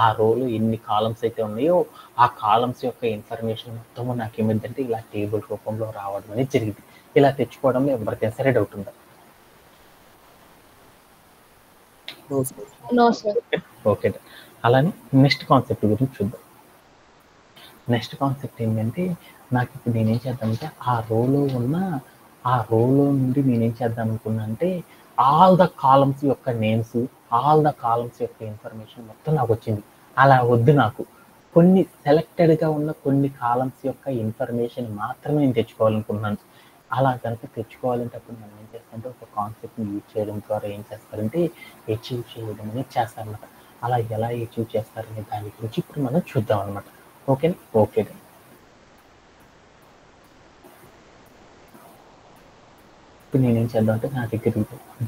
ఆ రోలో ఎన్ని కాలమ్స్ అయితే ఉన్నాయో ఆ కాలమ్స్ యొక్క ఇన్ఫర్మేషన్ మొత్తం నాకు ఏమిటంటే ఇలా టేబుల్ రూపంలో రావడం అనేది జరిగింది. ఇలా తెచ్చుకోవడంలో ఎవరికైనా సరే డౌట్ ఉందా? No, sir. ఓకే. అలానే నెక్స్ట్ కాన్సెప్ట్ గురించి చూద్దాం. నెక్స్ట్ కాన్సెప్ట్ ఏంటంటే నాకు ఇప్పుడు నేనేం చేద్దామంటే ఆ రోలో నుండి నేనేం చేద్దాం అనుకున్నా అంటే ఆల్ ద కాలమ్స్ యొక్క నేమ్స్, ఆల్ ద కాలమ్స్ యొక్క ఇన్ఫర్మేషన్ మొత్తం నాకు వచ్చింది. అలా వద్దు, నాకు కొన్ని సెలెక్టెడ్గా ఉన్న కొన్ని కాలమ్స్ యొక్క ఇన్ఫర్మేషన్ మాత్రమే నేను తెచ్చుకోవాలనుకుంటున్నాను. అలా కనుక తెచ్చుకోవాలంటే అప్పుడు మనం ఏం చేస్తామంటే ఒక కాన్సెప్ట్ని యూజ్ చేయడం ద్వారా ఏం చేస్తారంటే అచీవ్ చేయడం అనేది చేస్తారన్నమాట. అలా ఎలా అచీవ్ చేస్తారనే దాని గురించి ఇప్పుడు మనం చూద్దాం అనమాట. ఓకేనా? ఓకే. ఇప్పుడు నేనేం చేద్దాం అంటే నా దగ్గర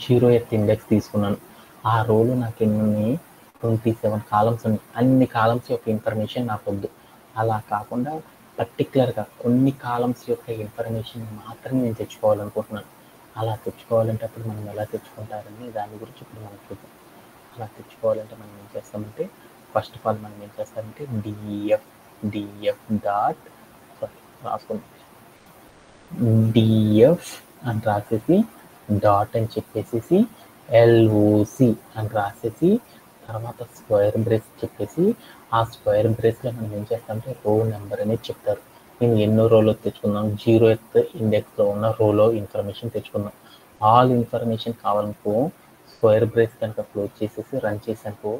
0th ఇండెక్స్ తీసుకున్నాను. ఆ రోలో నాకు ఎన్ని 27 కాలమ్స్ ఉన్నాయి. అన్ని కాలమ్స్ యొక్క ఇన్ఫర్మేషన్ నాకు వద్దు. అలా కాకుండా పర్టికులర్గా కొన్ని కాలమ్స్ యొక్క ఇన్ఫర్మేషన్ మాత్రమే నేను తెచ్చుకోవాలనుకుంటున్నాను. అలా తెచ్చుకోవాలంటే అప్పుడు మనం ఎలా తెచ్చుకుంటారని దాని గురించి ఇప్పుడు మనం చూద్దాం. అలా తెచ్చుకోవాలంటే మనం ఏం చేస్తామంటే ఫస్ట్ ఆఫ్ ఆల్ మనం ఏం చేస్తామంటే డిఎఫ్ డాట్ రాసుకుంటాం, డిఎఫ్ అని రాసేసి డాట్ అని చెప్పేసి ఎల్ఓసి అని రాసేసి తర్వాత స్క్వేర్ బ్రేస్ చెప్పేసి ఆ స్క్వేర్ బ్రేస్లో మనం ఏం చేస్తామంటే రో నెంబర్ అనేది చెప్తారు. నేను ఎన్నో రోలో తెచ్చుకున్నాం, 0th ఇండెక్స్లో ఉన్న రోలో ఇన్ఫర్మేషన్ తెచ్చుకున్నాం. ఆల్ ఇన్ఫర్మేషన్ కావాలనుకో స్క్వేర్ బ్రేస్ కనుక క్లోజ్ చేసేసి రన్ చేసానుకో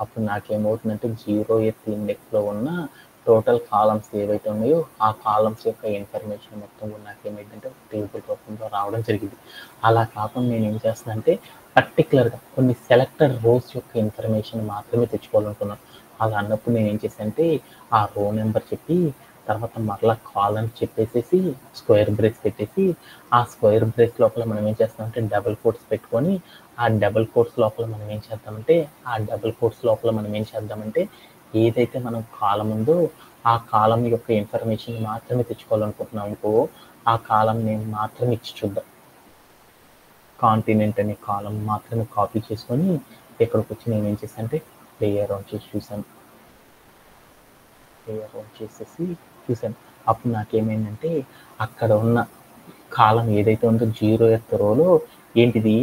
అప్పుడు నాకేమవుతుందంటే 0th ఇండెక్స్లో ఉన్న టోటల్ కాలమ్స్ ఏవైతే ఉన్నాయో ఆ కాలమ్స్ యొక్క ఇన్ఫర్మేషన్ మొత్తం కూడా నాకేమైందంటే టేబుల్ రూపంలో రావడం జరిగింది. అలా కాకుండా నేను ఏం చేస్తానంటే పర్టికులర్గా కొన్ని సెలెక్టెడ్ రోస్ యొక్క ఇన్ఫర్మేషన్ మాత్రమే తెచ్చుకోవాలనుకున్నాను. అలా అన్నప్పుడు నేను ఏం చేశానంటే ఆ రో నెంబర్ చెప్పి తర్వాత మరలా కాలమ్ చెప్పేసి స్క్వేర్ బ్రేస్ పెట్టేసి ఆ స్క్వేర్ బ్రేస్ లోపల మనం ఏం చేస్తామంటే డబుల్ కోట్స్ పెట్టుకొని ఆ డబుల్ కోట్స్ లోపల మనం ఏం చేద్దామంటే ఏదైతే మనం కాలం ఉందో ఆ కాలం యొక్క ఇన్ఫర్మేషన్ మాత్రమే తెచ్చుకోవాలనుకుంటున్నాం అనుకో ఆ కాలం నేమ్ మాత్రమే ఇచ్చి చూద్దాం. కాంటినెంట్ అనే కాలం మాత్రమే కాపీ చేసుకొని ఇక్కడికి వచ్చి నేను ఏం చేశానంటే ప్లేయర్ ఆన్ చేసి చూశాను. అప్పుడు నాకేమైందంటే అక్కడ ఉన్న కాలం ఏదైతే ఉందో 0th రోలో ఏంటిది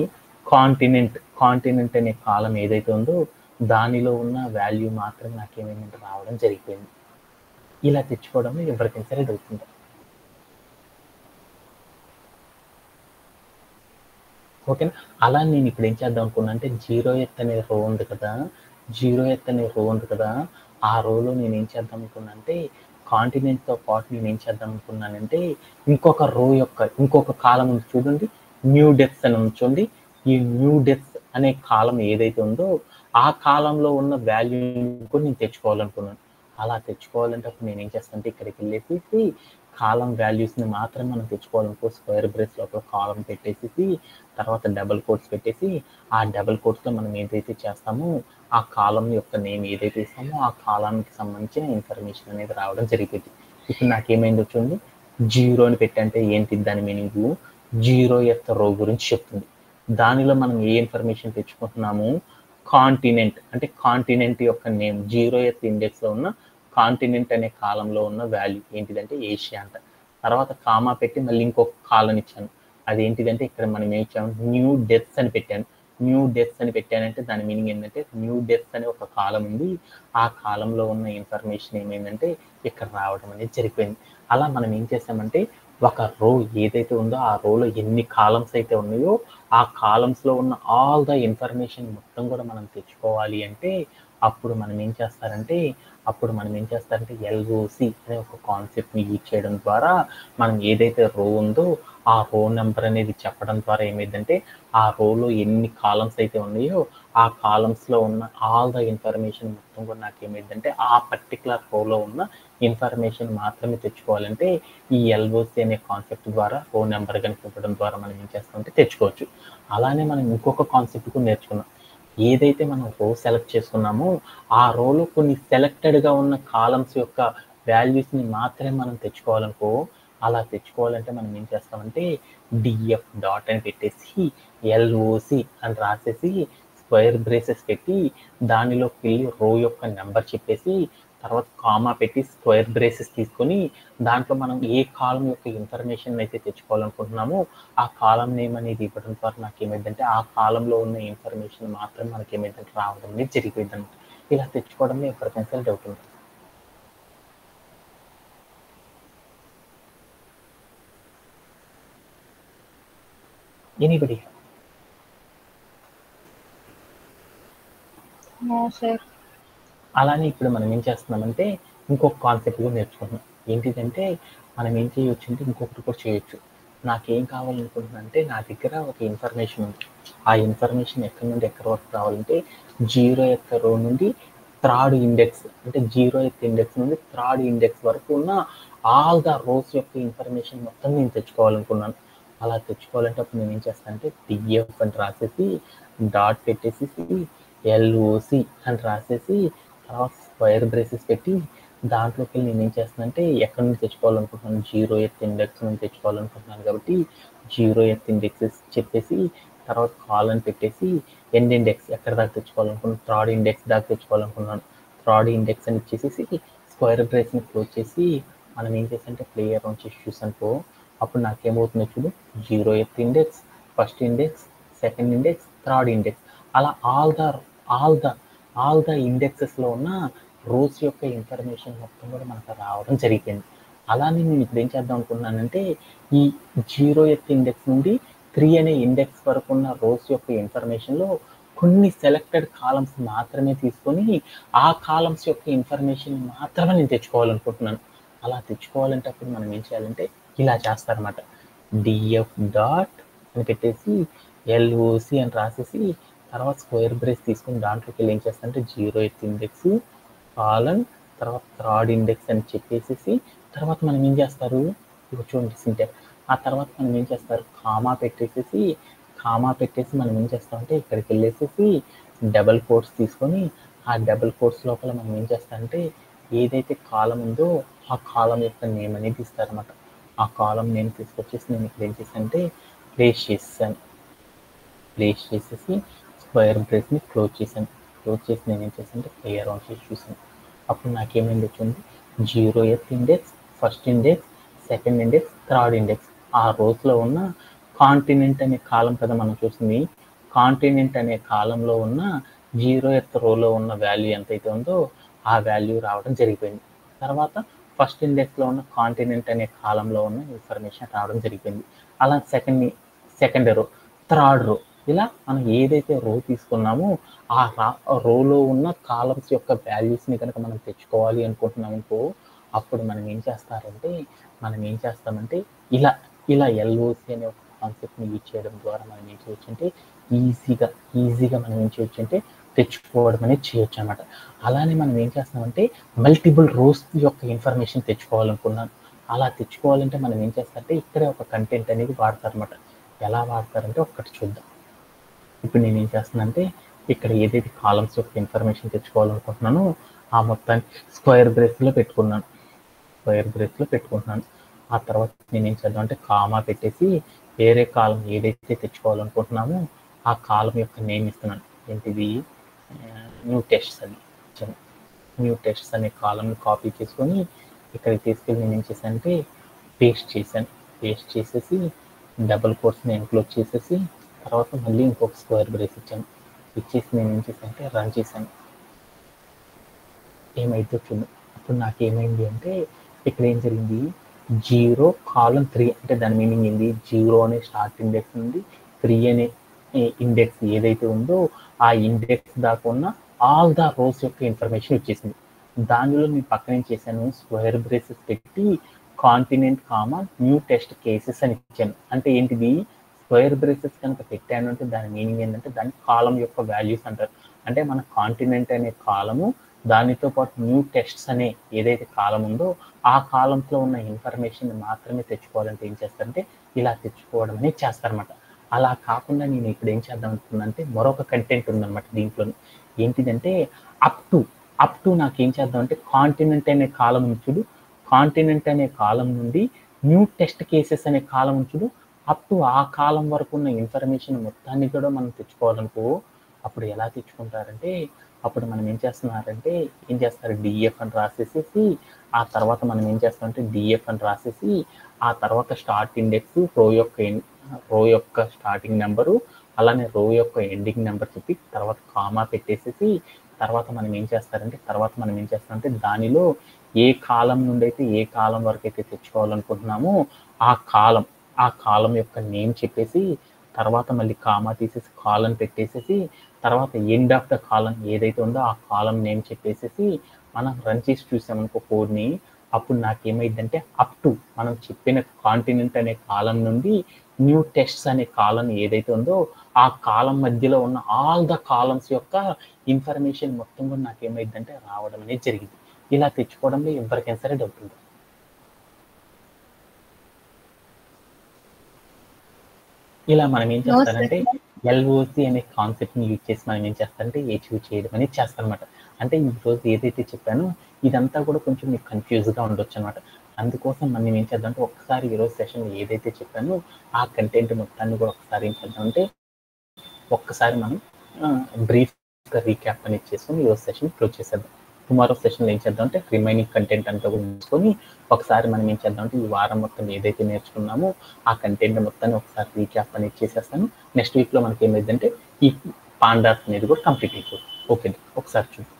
కాంటినెంట్ అనే కాలం ఏదైతే ఉందో దానిలో ఉన్న వాల్యూ మాత్రం నాకేమైందంటే రావడం జరిగిపోయింది. ఇలా తెచ్చుకోవడం ఎవరికైనా సరే అవుతుంది. ఓకేనా? అలా నేను ఇప్పుడు ఏం చేద్దాం అనుకున్నా అంటే 0th అనే రో ఉంది కదా ఆ రోలో నేను ఏం చేద్దాం అనుకున్నా అంటే కాంటినెంట్తో పాటు నేను ఏం చేద్దాం అనుకున్నానంటే ఇంకొక రో యొక్క ఇంకొక కాలం ఉంది చూడండి, న్యూ డెత్స్ అని ఉంచండి. ఈ న్యూ డెత్స్ అనే కాలం ఏదైతే ఉందో ఆ కాలంలో ఉన్న వాల్యూ కూడా నేను తెచ్చుకోవాలనుకున్నాను. అలా తెచ్చుకోవాలంటే అప్పుడు నేను ఏం చేస్తానంటే ఇక్కడికి వెళ్ళేసి కాలం వాల్యూస్ని మాత్రం మనం తెచ్చుకోవాలనుకో స్క్వేర్ బ్రేస్ లోపల కాలం పెట్టేసి తర్వాత డబుల్ కోట్స్ పెట్టేసి ఆ డబుల్ కోట్స్లో మనం ఏదైతే చేస్తామో ఆ కాలం యొక్క నేమ్ ఏదైతే ఇస్తామో ఆ కాలానికి సంబంధించిన ఇన్ఫర్మేషన్ అనేది రావడం జరిగింది. ఇప్పుడు నాకేమైందో చూడండి, 0 అని పెట్టంటే ఏంటి దాని మీనింగ్ 0th రో గురించి చెప్తుంది. దానిలో మనం ఏ ఇన్ఫర్మేషన్ తెచ్చుకుంటున్నాము కాంటినెంట్ అంటే కాంటినెంట్ యొక్క నేమ్ 0th ఇండెక్స్లో ఉన్న కాంటినెంట్ అనే కాలంలో ఉన్న వాల్యూ ఏంటిదంటే ఏషియా అంట. తర్వాత కామా పెట్టి మళ్ళీ ఇంకొక కాలం ఇచ్చాను. అదేంటిదంటే ఇక్కడ మనం ఏం ఇచ్చాము న్యూ డెత్స్ అని పెట్టాను. న్యూ డెత్స్ అని పెట్టానంటే దాని మీనింగ్ ఏంటంటే న్యూ డెత్స్ అనే ఒక కాలం ఉంది, ఆ కాలంలో ఉన్న ఇన్ఫర్మేషన్ ఏమైందంటే ఇక్కడ రావడం అనేది జరిగిపోయింది. అలా మనం ఏం చేసామంటే ఒక రో ఏదైతే ఉందో ఆ రోలో ఎన్ని కాలమ్స్ అయితే ఉన్నాయో ఆ కాలమ్స్లో ఉన్న ఆల్ ద ఇన్ఫర్మేషన్ మొత్తం కూడా మనం తెచ్చుకోవాలి అంటే అప్పుడు మనం ఏం చేస్తారంటే ఎల్ఓసి అనే ఒక కాన్సెప్ట్ని యూజ్ చేయడం ద్వారా మనం ఏదైతే రో ఉందో ఆ రో నెంబర్ అనేది చెప్పడం ద్వారా ఏమైందంటే ఆ రోలో ఎన్ని కాలమ్స్ అయితే ఉన్నాయో ఆ కాలమ్స్లో ఉన్న ఆల్ ద ఇన్ఫర్మేషన్ మొత్తం కూడా నాకు ఏమైందంటే ఆ పర్టికులర్ రోలో ఉన్న ఇన్ఫర్మేషన్ మాత్రమే తెచ్చుకోవాలంటే ఈ ఎల్ఓసి అనే కాన్సెప్ట్ ద్వారా రో నెంబర్ కనుక ఇవ్వడం ద్వారా మనం ఏం చేస్తామంటే తెచ్చుకోవచ్చు. అలానే మనం ఇంకొక కాన్సెప్ట్ కూడా నేర్చుకున్నాం. ఏదైతే మనం రో సెలెక్ట్ చేసుకున్నామో ఆ రోలో కొన్ని సెలెక్టెడ్గా ఉన్న కాలమ్స్ యొక్క వాల్యూస్ని మాత్రమే మనం తెచ్చుకోవాలనుకో అలా తెచ్చుకోవాలంటే మనం ఏం చేస్తామంటే డిఎఫ్ డాట్ అని పెట్టేసి ఎల్ఓసి అని రాసేసి స్క్వేర్ బ్రేసెస్ పెట్టి దానిలోకి వెళ్ళి రో యొక్క నెంబర్ చెప్పేసి తర్వాత కామా పెట్టి స్క్వేర్ బ్రేసెస్ తీసుకొని దాంట్లో మనం ఏ కాలం యొక్క ఇన్ఫర్మేషన్ అయితే తెచ్చుకోవాలనుకుంటున్నామో ఆ కాలం నేమ్ అనేది ఇవ్వడం ద్వారా నాకు ఏమైందంటే ఆ కాలంలో ఉన్న ఇన్ఫర్మేషన్ మాత్రం మనకి ఏమైందంటే రావడం అనేది జరిగిపోయింది అనమాట. ఇలా తెచ్చుకోవడమే ఎవరికైనా డౌట్ ఉంటుంది. ఎనీబడి? అలానే ఇప్పుడు మనం ఏం చేస్తున్నామంటే ఇంకొక కాన్సెప్ట్ కూడా నేర్చుకుంటున్నాం. ఏంటిదంటే మనం ఏం చేయొచ్చు అంటే ఇంకొకటి కూడా చేయొచ్చు. నాకేం కావాలనుకుంటున్నా అంటే నా దగ్గర ఒక ఇన్ఫర్మేషన్ ఉంది. ఆ ఇన్ఫర్మేషన్ ఎక్కడి నుండి ఎక్కడి వరకు రావాలంటే 0th రో నుండి 3rd ఇండెక్స్ అంటే 0th ఇండెక్స్ నుండి 3rd ఇండెక్స్ వరకు ఉన్న ఆల్ ద రోస్ యొక్క ఇన్ఫర్మేషన్ మొత్తం నేను తెచ్చుకోవాలనుకున్నాను. అలా తెచ్చుకోవాలంటే అప్పుడు నేను ఏం చేస్తాను అంటే డిఎఫ్ అని రాసేసి డాట్ పెట్టేసి ఎల్ఓసి అని రాసేసి తర్వాత స్క్వేర్ బ్రేసెస్ పెట్టి దాంట్లోకి నేను ఏం చేస్తానంటే ఎక్కడి నుంచి తెచ్చుకోవాలనుకుంటున్నాను, 0th ఇండెక్స్ నుంచి తెచ్చుకోవాలనుకుంటున్నాను కాబట్టి 0th ఇండెక్సెస్ చెప్పేసి తర్వాత కాలన్ పెట్టేసి ఎండ్ ఇండెక్స్ ఎక్కడ దాకా తెచ్చుకోవాలనుకున్నాను, థర్డ్ ఇండెక్స్ దాకా తెచ్చుకోవాలనుకున్నాను. థర్డ్ ఇండెక్స్ అని ఇచ్చేసి స్క్వేర్ బ్రేస్ని క్లోజ్ చేసి మనం ఏం చేసామంటే ప్లే అరౌండ్ చేసి చూసానుకో, అప్పుడు నాకేమవుతుందో చూడు, 0th index, first index, second index, third index, అలా ఆల్ ద ఇండెక్సెస్లో ఉన్న రోస్ యొక్క ఇన్ఫర్మేషన్ మొత్తం కూడా మనకు రావడం జరిగింది. అలానే నేను ఇప్పుడు ఏం చేద్దాం అనుకుంటున్నానంటే ఈ 0th ఇండెక్స్ నుండి 3 అనే ఇండెక్స్ వరకు ఉన్న రోస్ యొక్క ఇన్ఫర్మేషన్లో కొన్ని సెలెక్టెడ్ కాలమ్స్ మాత్రమే తీసుకొని ఆ కాలమ్స్ యొక్క ఇన్ఫర్మేషన్ మాత్రమే నేను తెచ్చుకోవాలనుకుంటున్నాను. అలా తెచ్చుకోవాలంటే అప్పుడు మనం ఏం చేయాలంటే ఇలా చేస్తారన్నమాట. డిఎఫ్ డాట్ అని పెట్టేసి ఎల్ఓసి అని రాసేసి తర్వాత స్క్వేర్ బ్రేస్ తీసుకుని దాంట్లోకి వెళ్ళి ఏం చేస్తారంటే 0th ఇండెక్స్ కాలన్ తర్వాత థర్డ్ ఇండెక్స్ అని చెప్పేసి తర్వాత మనం ఏం చేస్తారు, ఇప్పుడు చూడండి సింటాక్స్, ఆ తర్వాత మనం ఏం చేస్తారు కామా పెట్టేసి మనం ఏం చేస్తామంటే ఇక్కడికి వెళ్ళేసేసి డబల్ కోట్స్ తీసుకొని ఆ డబల్ కోట్స్ లోపల మనం ఏం చేస్తామంటే ఏదైతే కాలం ఉందో ఆ కాలం యొక్క నేమ్ అనేది ఇస్తారన్నమాట. ఆ కాలం నేమ్ తీసుకొచ్చేసి నేను ఇక్కడ ఏం చేశానంటే ప్లేస్ చేసేసి స్క్వేర్ బ్రేస్ని క్లోజ్ చేసి నేను ఏం చేశానంటే ప్లే అరౌండ్ చేసి చూసాను. అప్పుడు నాకేమైంది వచ్చింది, 0th index, first index, second index, third index, ఆ రోస్లో ఉన్న కాంటినెంట్ అనే కాలం కదా మనం చూసింది, కాంటినెంట్ అనే కాలంలో ఉన్న 0th రోలో ఉన్న వాల్యూ ఎంతైతే ఉందో ఆ వాల్యూ రావడం జరిగిపోయింది. తర్వాత ఫస్ట్ ఇండెక్స్లో ఉన్న కాంటినెంట్ అనే కాలంలో ఉన్న ఇన్ఫర్మేషన్ రావడం జరిగిపోయింది. అలా సెకండ్ రో, థర్డ్ రో, ఇలా మనం ఏదైతే రో తీసుకున్నామో ఆ రోలో ఉన్న కాలమ్స్ యొక్క వాల్యూస్ని కనుక మనం తెచ్చుకోవాలి అనుకుంటున్నామనుకో, అప్పుడు మనం ఏం చేస్తామంటే ఇలా ఎల్ఓసి అనే ఒక కాన్సెప్ట్ని యూజ్ చేయడం ద్వారా మనం ఏం చేయొచ్చు అంటే ఈజీగా మనం ఏం చేయొచ్చు అంటే తెచ్చుకోవడం అనేది చేయొచ్చు అనమాట. అలానే మనం ఏం చేస్తామంటే మల్టిపుల్ రోస్ యొక్క ఇన్ఫర్మేషన్ తెచ్చుకోవాలనుకున్నాను. అలా తెచ్చుకోవాలంటే మనం ఏం చేస్తామంటే ఇక్కడే ఒక కంటెంట్ అనేది వాడతారనమాట. ఎలా వాడతారంటే ఒక్కటి చూద్దాం. ఇప్పుడు నేను ఏం చేస్తున్నానంటే ఇక్కడ ఏదైతే కాలమ్స్ యొక్క ఇన్ఫర్మేషన్ తెచ్చుకోవాలనుకుంటున్నానో ఆ మొత్తాన్ని స్క్వేర్ బ్రేస్లో పెట్టుకుంటున్నాను. ఆ తర్వాత నేను ఏం చేద్దాం అంటే కామా పెట్టేసి వేరే కాలం ఏదైతే తెచ్చుకోవాలనుకుంటున్నామో ఆ కాలం యొక్క నేమ్ ఇస్తున్నాను. ఏంటిది, న్యూ టెస్ట్స్ అనే కాలంని కాపీ చేసుకొని ఇక్కడికి తీసుకెళ్ళి నేను ఏం చేశానంటే పేస్ట్ చేసేసి డబుల్ కోట్స్ని ఎన్క్లోజ్ చేసేసి తర్వాత మళ్ళీ ఇంకొక స్క్వేర్ బ్రేస్ ఇచ్చేసి నేను ఏం చేశానంటే రన్ చేశాను. ఏమైతే చూడు, అప్పుడు నాకు ఏమైంది అంటే ఇక్కడ ఏం జరిగింది, 0:3 అంటే దాని మీనింగ్ ఏంది, 0 అనే స్టార్ట్ ఇండెక్స్ నుండి 3 అనే ఇండెక్స్ ఏదైతే ఉందో ఆ ఇండెక్స్ దాకా ఉన్న ఆల్ ద రోస్ యొక్క ఇన్ఫర్మేషన్ వచ్చేసింది. దానిలో నేను పక్కన ఏం చేశాను, స్క్వేర్ బ్రేసెస్ పెట్టి continent comma new test cases అని ఇచ్చాను. అంటే ఏంటిది, స్క్వేర్ బ్రేసెస్ కనుక పెట్టాను అంటే దాని మీనింగ్ ఏంటంటే దాని కాలం యొక్క వాల్యూస్ అంటారు. అంటే మన కాంటినెంట్ అనే కాలము దానితో పాటు న్యూ టెస్ట్స్ అనే ఏదైతే కాలం ఉందో ఆ కాలంలో ఉన్న ఇన్ఫర్మేషన్ మాత్రమే తెచ్చుకోవాలంటే ఏం చేస్తారంటే ఇలా తెచ్చుకోవడం అనేది చేస్తారన్నమాట. అలా కాకుండా నేను ఇప్పుడు ఏం చేద్దాం అనుకున్నా అంటే మరొక కంటెంట్ ఉందన్నమాట దీంట్లో. ఏంటిదంటే అప్ టు నాకు ఏం చేద్దాం అంటే కాంటినెంట్ అనే కాలం ఉంచుడు, కాంటినెంట్ అనే కాలం నుండి న్యూ టెస్ట్ కేసెస్ అనే కాలం ఉంచుడు, అప్ టు ఆ కాలం వరకు ఉన్న ఇన్ఫర్మేషన్ మొత్తాన్ని కూడా మనం తెచ్చుకోవాలనుకో, అప్పుడు ఎలా తెచ్చుకుంటారంటే అప్పుడు మనం ఏం చేస్తారు డిఎఫ్ అని రాసేసి ఆ తర్వాత మనం ఏం చేస్తామంటే డిఎఫ్ అని రాసేసి ఆ తర్వాత స్టార్ట్ ఇండెక్స్, రో యొక్క స్టార్టింగ్ నెంబరు, అలానే రో యొక్క ఎండింగ్ నెంబర్ చెప్పి తర్వాత కామా పెట్టేసేసి తర్వాత మనం ఏం చేస్తామంటే దానిలో ఏ కాలం నుండి అయితే ఏ కాలం వరకు అయితే తెచ్చుకోవాలనుకుంటున్నామో ఆ కాలం యొక్క నేమ్ చెప్పేసి తర్వాత మళ్ళీ కామా తీసేసి కాలం పెట్టేసేసి తర్వాత ఎండ్ ఆఫ్ ద కాలం ఏదైతే ఉందో ఆ కాలం నేమ్ చెప్పేసేసి మనం రన్ చేసి చూసామనుకో కోడ్ని, అప్పుడు నాకేమైందంటే అప్ టు మనం చెప్పిన కాంటినెంట్ అనే కాలం నుండి న్యూ టెస్ట్స్ అనే కాలం ఏదైతే ఉందో ఆ కాలం మధ్యలో ఉన్న ఆల్ ద కాలమ్స్ యొక్క ఇన్ఫర్మేషన్ మొత్తం కూడా నాకేమైందంటే రావడం అనేది జరిగింది. ఇలా తెచ్చుకోవడంలో ఎవరికైనా సరే డౌట్ ఉంది. ఇలా మనం ఏం చేస్తారంటే ఎల్ఓసి అనే కాన్సెప్ట్ని యూజ్ చేసి మనం ఏం చేస్తారంటే అచీవ్ చేయడం అనేది చేస్తారనమాట. అంటే ఈరోజు ఏదైతే చెప్పానో ఇదంతా కూడా కొంచెం మీకు కన్ఫ్యూజ్గా ఉండొచ్చు అనమాట. అందుకోసం మనం ఏం చేద్దామంటే ఒకసారి ఈరోజు సెషన్ ఏదైతే చెప్పానో ఆ కంటెంట్ మొత్తాన్ని కూడా ఒకసారి ఏం చేద్దామంటే ఒక్కసారి మనం బ్రీఫ్గా రీక్యాప్ అనేది చేసుకొని ఈరోజు సెషన్ క్లోజ్ చేసేద్దాం. టుమారో సెషన్లో ఏం చేద్దామంటే రిమైనింగ్ కంటెంట్ అంతా కూడా తీసుకొని ఒకసారి మనం ఏం చేద్దామంటే ఈ వారం మొత్తం ఏదైతే నేర్చుకున్నామో ఆ కంటెంట్ మొత్తాన్ని ఒకసారి రీక్యాప్ అనేది చేసేస్తాను. నెక్స్ట్ వీక్లో మనకి ఏమైందంటే ఈ పాండాస్ అనేది కూడా కంప్లీట్ అయిపోతుంది. ఓకే, ఒకసారి చూద్దాం.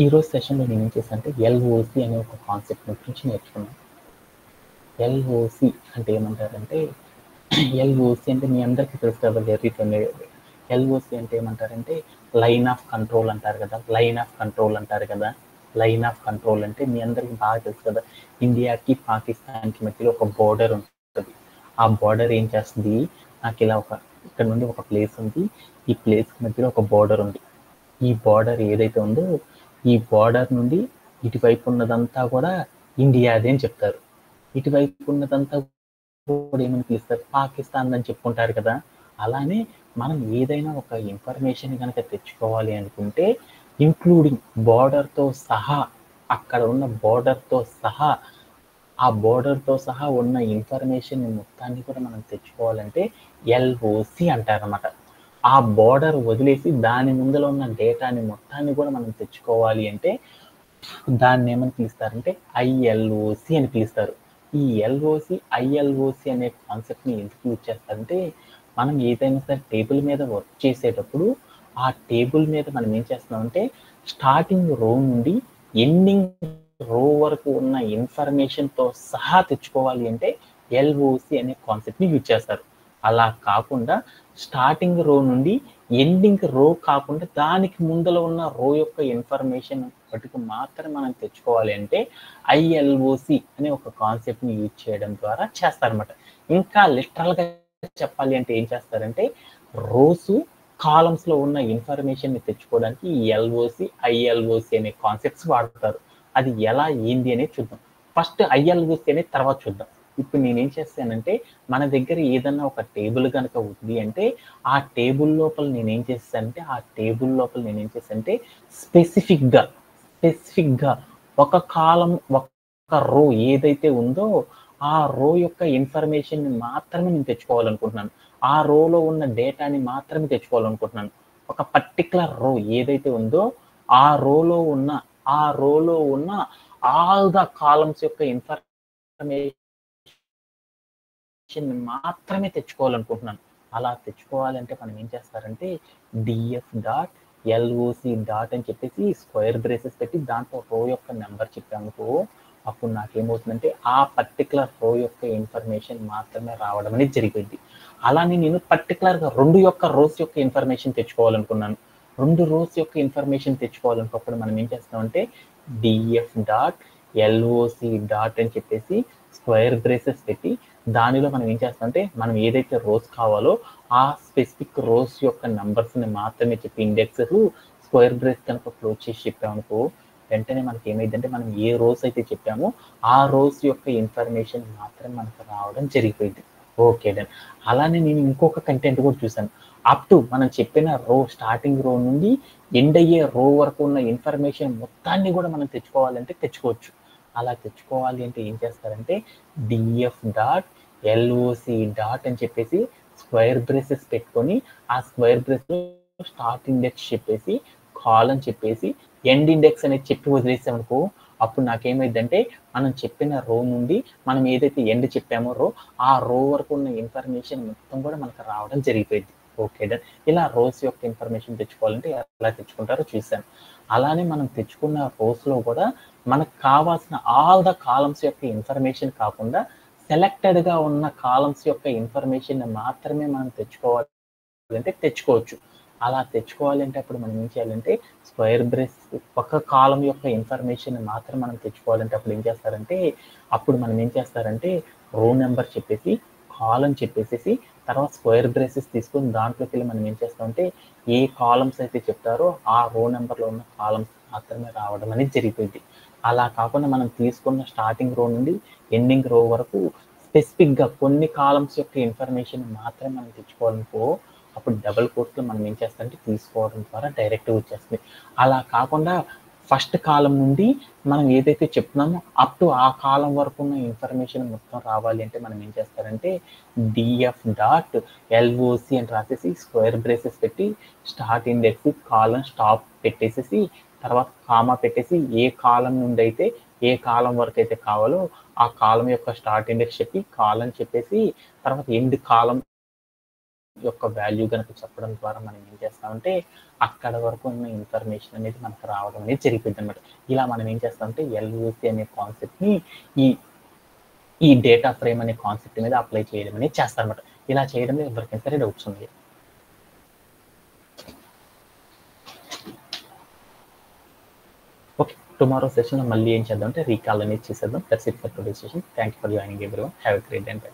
ఈరోజు సెషన్లో నేను ఏం చేశాను అంటే ఎల్ఓసి అనే ఒక కాన్సెప్ట్ గురించి నేర్చుకున్నాను. ఎల్ఓసి అంటే ఏమంటారంటే ఎల్ఓసి అంటే మీ అందరికీ తెలుసు కదా, ఎల్ఓసి అంటే ఏమంటారంటే లైన్ ఆఫ్ కంట్రోల్ అంటారు కదా. లైన్ ఆఫ్ కంట్రోల్ అంటే మీ అందరికీ బాగా తెలుసు కదా, ఇండియాకి పాకిస్తాన్కి మధ్యలో ఒక బోర్డర్ ఉంటుంది. ఆ బోర్డర్ ఏం చేస్తుంది, నాకు ఇలా ఇక్కడ నుండి ఒక ప్లేస్ ఉంది, ఈ ప్లేస్ మధ్యలో ఒక బోర్డర్ ఉంది. ఈ బోర్డర్ ఏదైతే ఉందో ఈ బోర్డర్ నుండి ఇటువైపు ఉన్నదంతా కూడా ఇండియాదే అని చెప్తారు, ఇటువైపు ఉన్నదంతా కూడా ఏమని పిలుస్తారు, పాకిస్తాన్ అని చెప్పుకుంటారు కదా. అలానే మనం ఏదైనా ఒక ఇన్ఫర్మేషన్ కనుక తెచ్చుకోవాలి అనుకుంటే ఇంక్లూడింగ్ బోర్డర్తో సహా, అక్కడ ఉన్న బోర్డర్తో సహా, ఆ బోర్డర్తో సహా ఉన్న ఇన్ఫర్మేషన్ మొత్తాన్ని కూడా మనం తెచ్చుకోవాలంటే ఎల్ఓసి అంటారన్నమాట. ఆ బోర్డర్ వదిలేసి దాని ముందులో ఉన్న డేటాని మొత్తాన్ని కూడా మనం తెచ్చుకోవాలి అంటే దాన్ని ఏమని పిలుస్తారంటే ఐఎల్ఓసి అని పిలుస్తారు. ఈ ఎల్ఓసి ఐఎల్ఓసి అనే కాన్సెప్ట్ని ఎందుకు యూజ్ చేస్తారంటే మనం ఏదైనా సరే టేబుల్ మీద వర్క్ చేసేటప్పుడు ఆ టేబుల్ మీద మనం ఏం చేస్తున్నామంటే స్టార్టింగ్ రో నుండి ఎండింగ్ రో వరకు ఉన్న ఇన్ఫర్మేషన్తో సహా తెచ్చుకోవాలి అంటే ఎల్ఓసి అనే కాన్సెప్ట్ని యూజ్ చేస్తారు. అలా కాకుండా స్టార్టింగ్ రో నుండి ఎండింగ్ రో కాకుండా దానికి ముందర ఉన్న రో యొక్క ఇన్ఫర్మేషన్ వాటికి మాత్రం మనం తెచ్చుకోవాలి అంటే ఐఎల్ఓసి అనే ఒక కాన్సెప్ట్ని యూజ్ చేయడం ద్వారా చేస్తారన్నమాట. ఇంకా లిటరల్గా చెప్పాలి అంటే ఏం చేస్తారంటే రోస్ కాలమ్స్లో ఉన్న ఇన్ఫర్మేషన్ని తెచ్చుకోవడానికి ఈ ఎల్ఓసి ఐఎల్ఓసి అనే కాన్సెప్ట్స్ వాడతారు. అది ఎలా ఏంది అనేది చూద్దాం. ఫస్ట్ ఐఎల్ఓసి అనేది తర్వాత చూద్దాం. ఇప్పుడు నేనేం చేస్తానంటే మన దగ్గర ఏదన్నా ఒక టేబుల్ కనుక ఉంది అంటే ఆ టేబుల్ లోపల నేనేం చేస్తానంటే స్పెసిఫిక్గా ఒక కాలం ఒక రో ఏదైతే ఉందో ఆ రో యొక్క ఇన్ఫర్మేషన్ మాత్రమే నేను తెచ్చుకోవాలనుకుంటున్నాను, ఆ రోలో ఉన్న డేటాని మాత్రమే తెచ్చుకోవాలనుకుంటున్నాను. ఒక పర్టికులర్ రో ఏదైతే ఉందో ఆ రోలో ఉన్న ఆల్ ద కాలమ్స్ యొక్క ఇన్ఫర్మేషన్ మాత్రమే తెచ్చుకోవాలనుకుంటున్నాను. అలా తెచ్చుకోవాలంటే మనం ఏం చేస్తారంటే డిఎఫ్ డాట్ ఎల్ఓసి డాట్ అని చెప్పేసి స్క్వేర్ బ్రేసెస్ పెట్టి దాంట్లో రో యొక్క నెంబర్ చెప్పామనుకో అప్పుడు నాకేమవుతుందంటే ఆ పర్టికులర్ రో యొక్క ఇన్ఫర్మేషన్ మాత్రమే రావడం అనేది జరిగింది. అలానే నేను పర్టికులర్గా 2 రోస్ యొక్క ఇన్ఫర్మేషన్ తెచ్చుకోవాలనుకున్నాను. 2 రోస్ యొక్క ఇన్ఫర్మేషన్ తెచ్చుకోవాలనుకున్నప్పుడు మనం ఏం చేస్తామంటే డిఎఫ్ డాట్ ఎల్ఓసి డాట్ అని చెప్పేసి స్క్వేర్ బ్రేసెస్ పెట్టి దానిలో మనం ఏం చేస్తామంటే మనం ఏదైతే రోస్ కావాలో ఆ స్పెసిఫిక్ రోస్ యొక్క నంబర్స్ని మాత్రమే చెప్పి ఇండెక్స్ స్క్వేర్ బ్రేస్ కనుక క్లోజ్ చేసి చెప్పామనుకో వెంటనే మనకి ఏమైందంటే మనం ఏ రోస్ అయితే చెప్పామో ఆ రోస్ యొక్క ఇన్ఫర్మేషన్ మాత్రం మనకు రావడం జరిగిపోయింది. Okay done. అలానే నేను ఇంకొక కంటెంట్ కూడా చూసాను. అప్ టు మనం చెప్పిన రో స్టార్టింగ్ రో నుండి ఎండ్ అయ్యే రో వరకు ఉన్న ఇన్ఫర్మేషన్ మొత్తాన్ని కూడా మనం తెచ్చుకోవాలంటే తెచ్చుకోవచ్చు. అలా తెచ్చుకోవాలి అంటే ఏం చేస్తారంటే డిఎఫ్ డాట్ ఎల్ఓసి డాట్ అని చెప్పేసి స్క్వేర్ బ్రేసెస్ పెట్టుకొని ఆ స్క్వేర్ బ్రేస్లో స్టార్ట్ ఇండెక్స్ చెప్పేసి కాల్ అని చెప్పేసి ఎండ్ ఇండెక్స్ అనేది చెప్పి వదిలేసామనుకో అప్పుడు నాకేమైందంటే మనం చెప్పిన రో నుండి మనం ఏదైతే ఎండ్ చెప్పామో ఆ రో వరకు ఉన్న ఇన్ఫర్మేషన్ మొత్తం కూడా మనకు రావడం జరిగిపోయింది. Okay done. ఇలా రోస్ యొక్క ఇన్ఫర్మేషన్ తెచ్చుకోవాలంటే ఎలా తెచ్చుకుంటారో చూసాను. అలానే మనం తెచ్చుకున్న రోస్లో కూడా మనకు కావాల్సిన ఆల్ ద కాలమ్స్ యొక్క ఇన్ఫర్మేషన్ కాకుండా సెలెక్టెడ్గా ఉన్న కాలమ్స్ యొక్క ఇన్ఫర్మేషన్ మాత్రమే మనం తెచ్చుకోవాలంటే తెచ్చుకోవచ్చు. అలా తెచ్చుకోవాలంటే అప్పుడు మనం ఏం చేయాలంటే స్క్వేర్ బ్రేస్ ఒక కాలం యొక్క ఇన్ఫర్మేషన్ మాత్రం మనం తెచ్చుకోవాలంటే అప్పుడు మనం ఏం చేస్తారంటే రో నెంబర్ చెప్పేసి కాలం చెప్పేసి తర్వాత స్క్వేర్ బ్రేసెస్ తీసుకొని దాంట్లోకి వెళ్ళి మనం ఏం చేస్తామంటే ఏ కాలమ్స్ అయితే చెప్తారో ఆ రో నెంబర్లో ఉన్న కాలమ్స్ మాత్రమే రావడం అనేది జరిగిపోయింది. అలా కాకుండా మనం తీసుకున్న స్టార్టింగ్ రో నుండి ఎండింగ్ రో వరకు స్పెసిఫిక్గా కొన్ని కాలమ్స్ యొక్క ఇన్ఫర్మేషన్ మాత్రమే మనం తెచ్చుకోవాలనుకో అప్పుడు డబుల్ కోట్స్లో మనం ఏం చేస్తామంటే తీసుకోవడం ద్వారా డైరెక్ట్గా వచ్చేస్తుంది. అలా కాకుండా ఫస్ట్ కాలం నుండి మనం ఏదైతే చెప్తున్నామో అప్ టు ఆ కాలం వరకు ఉన్న ఇన్ఫర్మేషన్ మొత్తం రావాలి అంటే మనం ఏం చేస్తారంటే డిఎఫ్ డాట్ ఎల్ఓసి అని రాసేసి స్క్వేర్ బ్రేసెస్ పెట్టి స్టార్ట్ ఇండెక్స్ కాలం స్టాప్ పెట్టేసేసి తర్వాత కామా పెట్టేసి ఏ కాలం నుండి అయితే ఏ కాలం వరకు అయితే కావాలో ఆ కాలం యొక్క స్టార్ట్ ఇండెక్స్ చెప్పి కాలం చెప్పేసి తర్వాత ఎండ్ కాలం యొక్క వాల్యూ కనుక చెప్పడం ద్వారా మనం ఏం చేస్తామంటే అక్కడ వరకు ఉన్న ఇన్ఫర్మేషన్ అనేది మనకు రావడం అనేది జరిగిపోయింది అనమాట. ఇలా మనం ఏం చేస్తామంటే ఎల్ఓసి అనే కాన్సెప్ట్ని ఈ డేటా ఫ్రేమ్ అనే కాన్సెప్ట్ మీద అప్లై చేయడం అనేది చేస్తారనమాట. ఇలా చేయడంలో ఎవరికైనా సరే డౌట్స్ ఉన్నాయి. ఓకే, టుమారో సెషన్ మళ్ళీ ఏం చేద్దాం అంటే రీకాల్ అనేది చేసేద్దాం. That's it for today session. Thank you for joining everyone. Have a great day.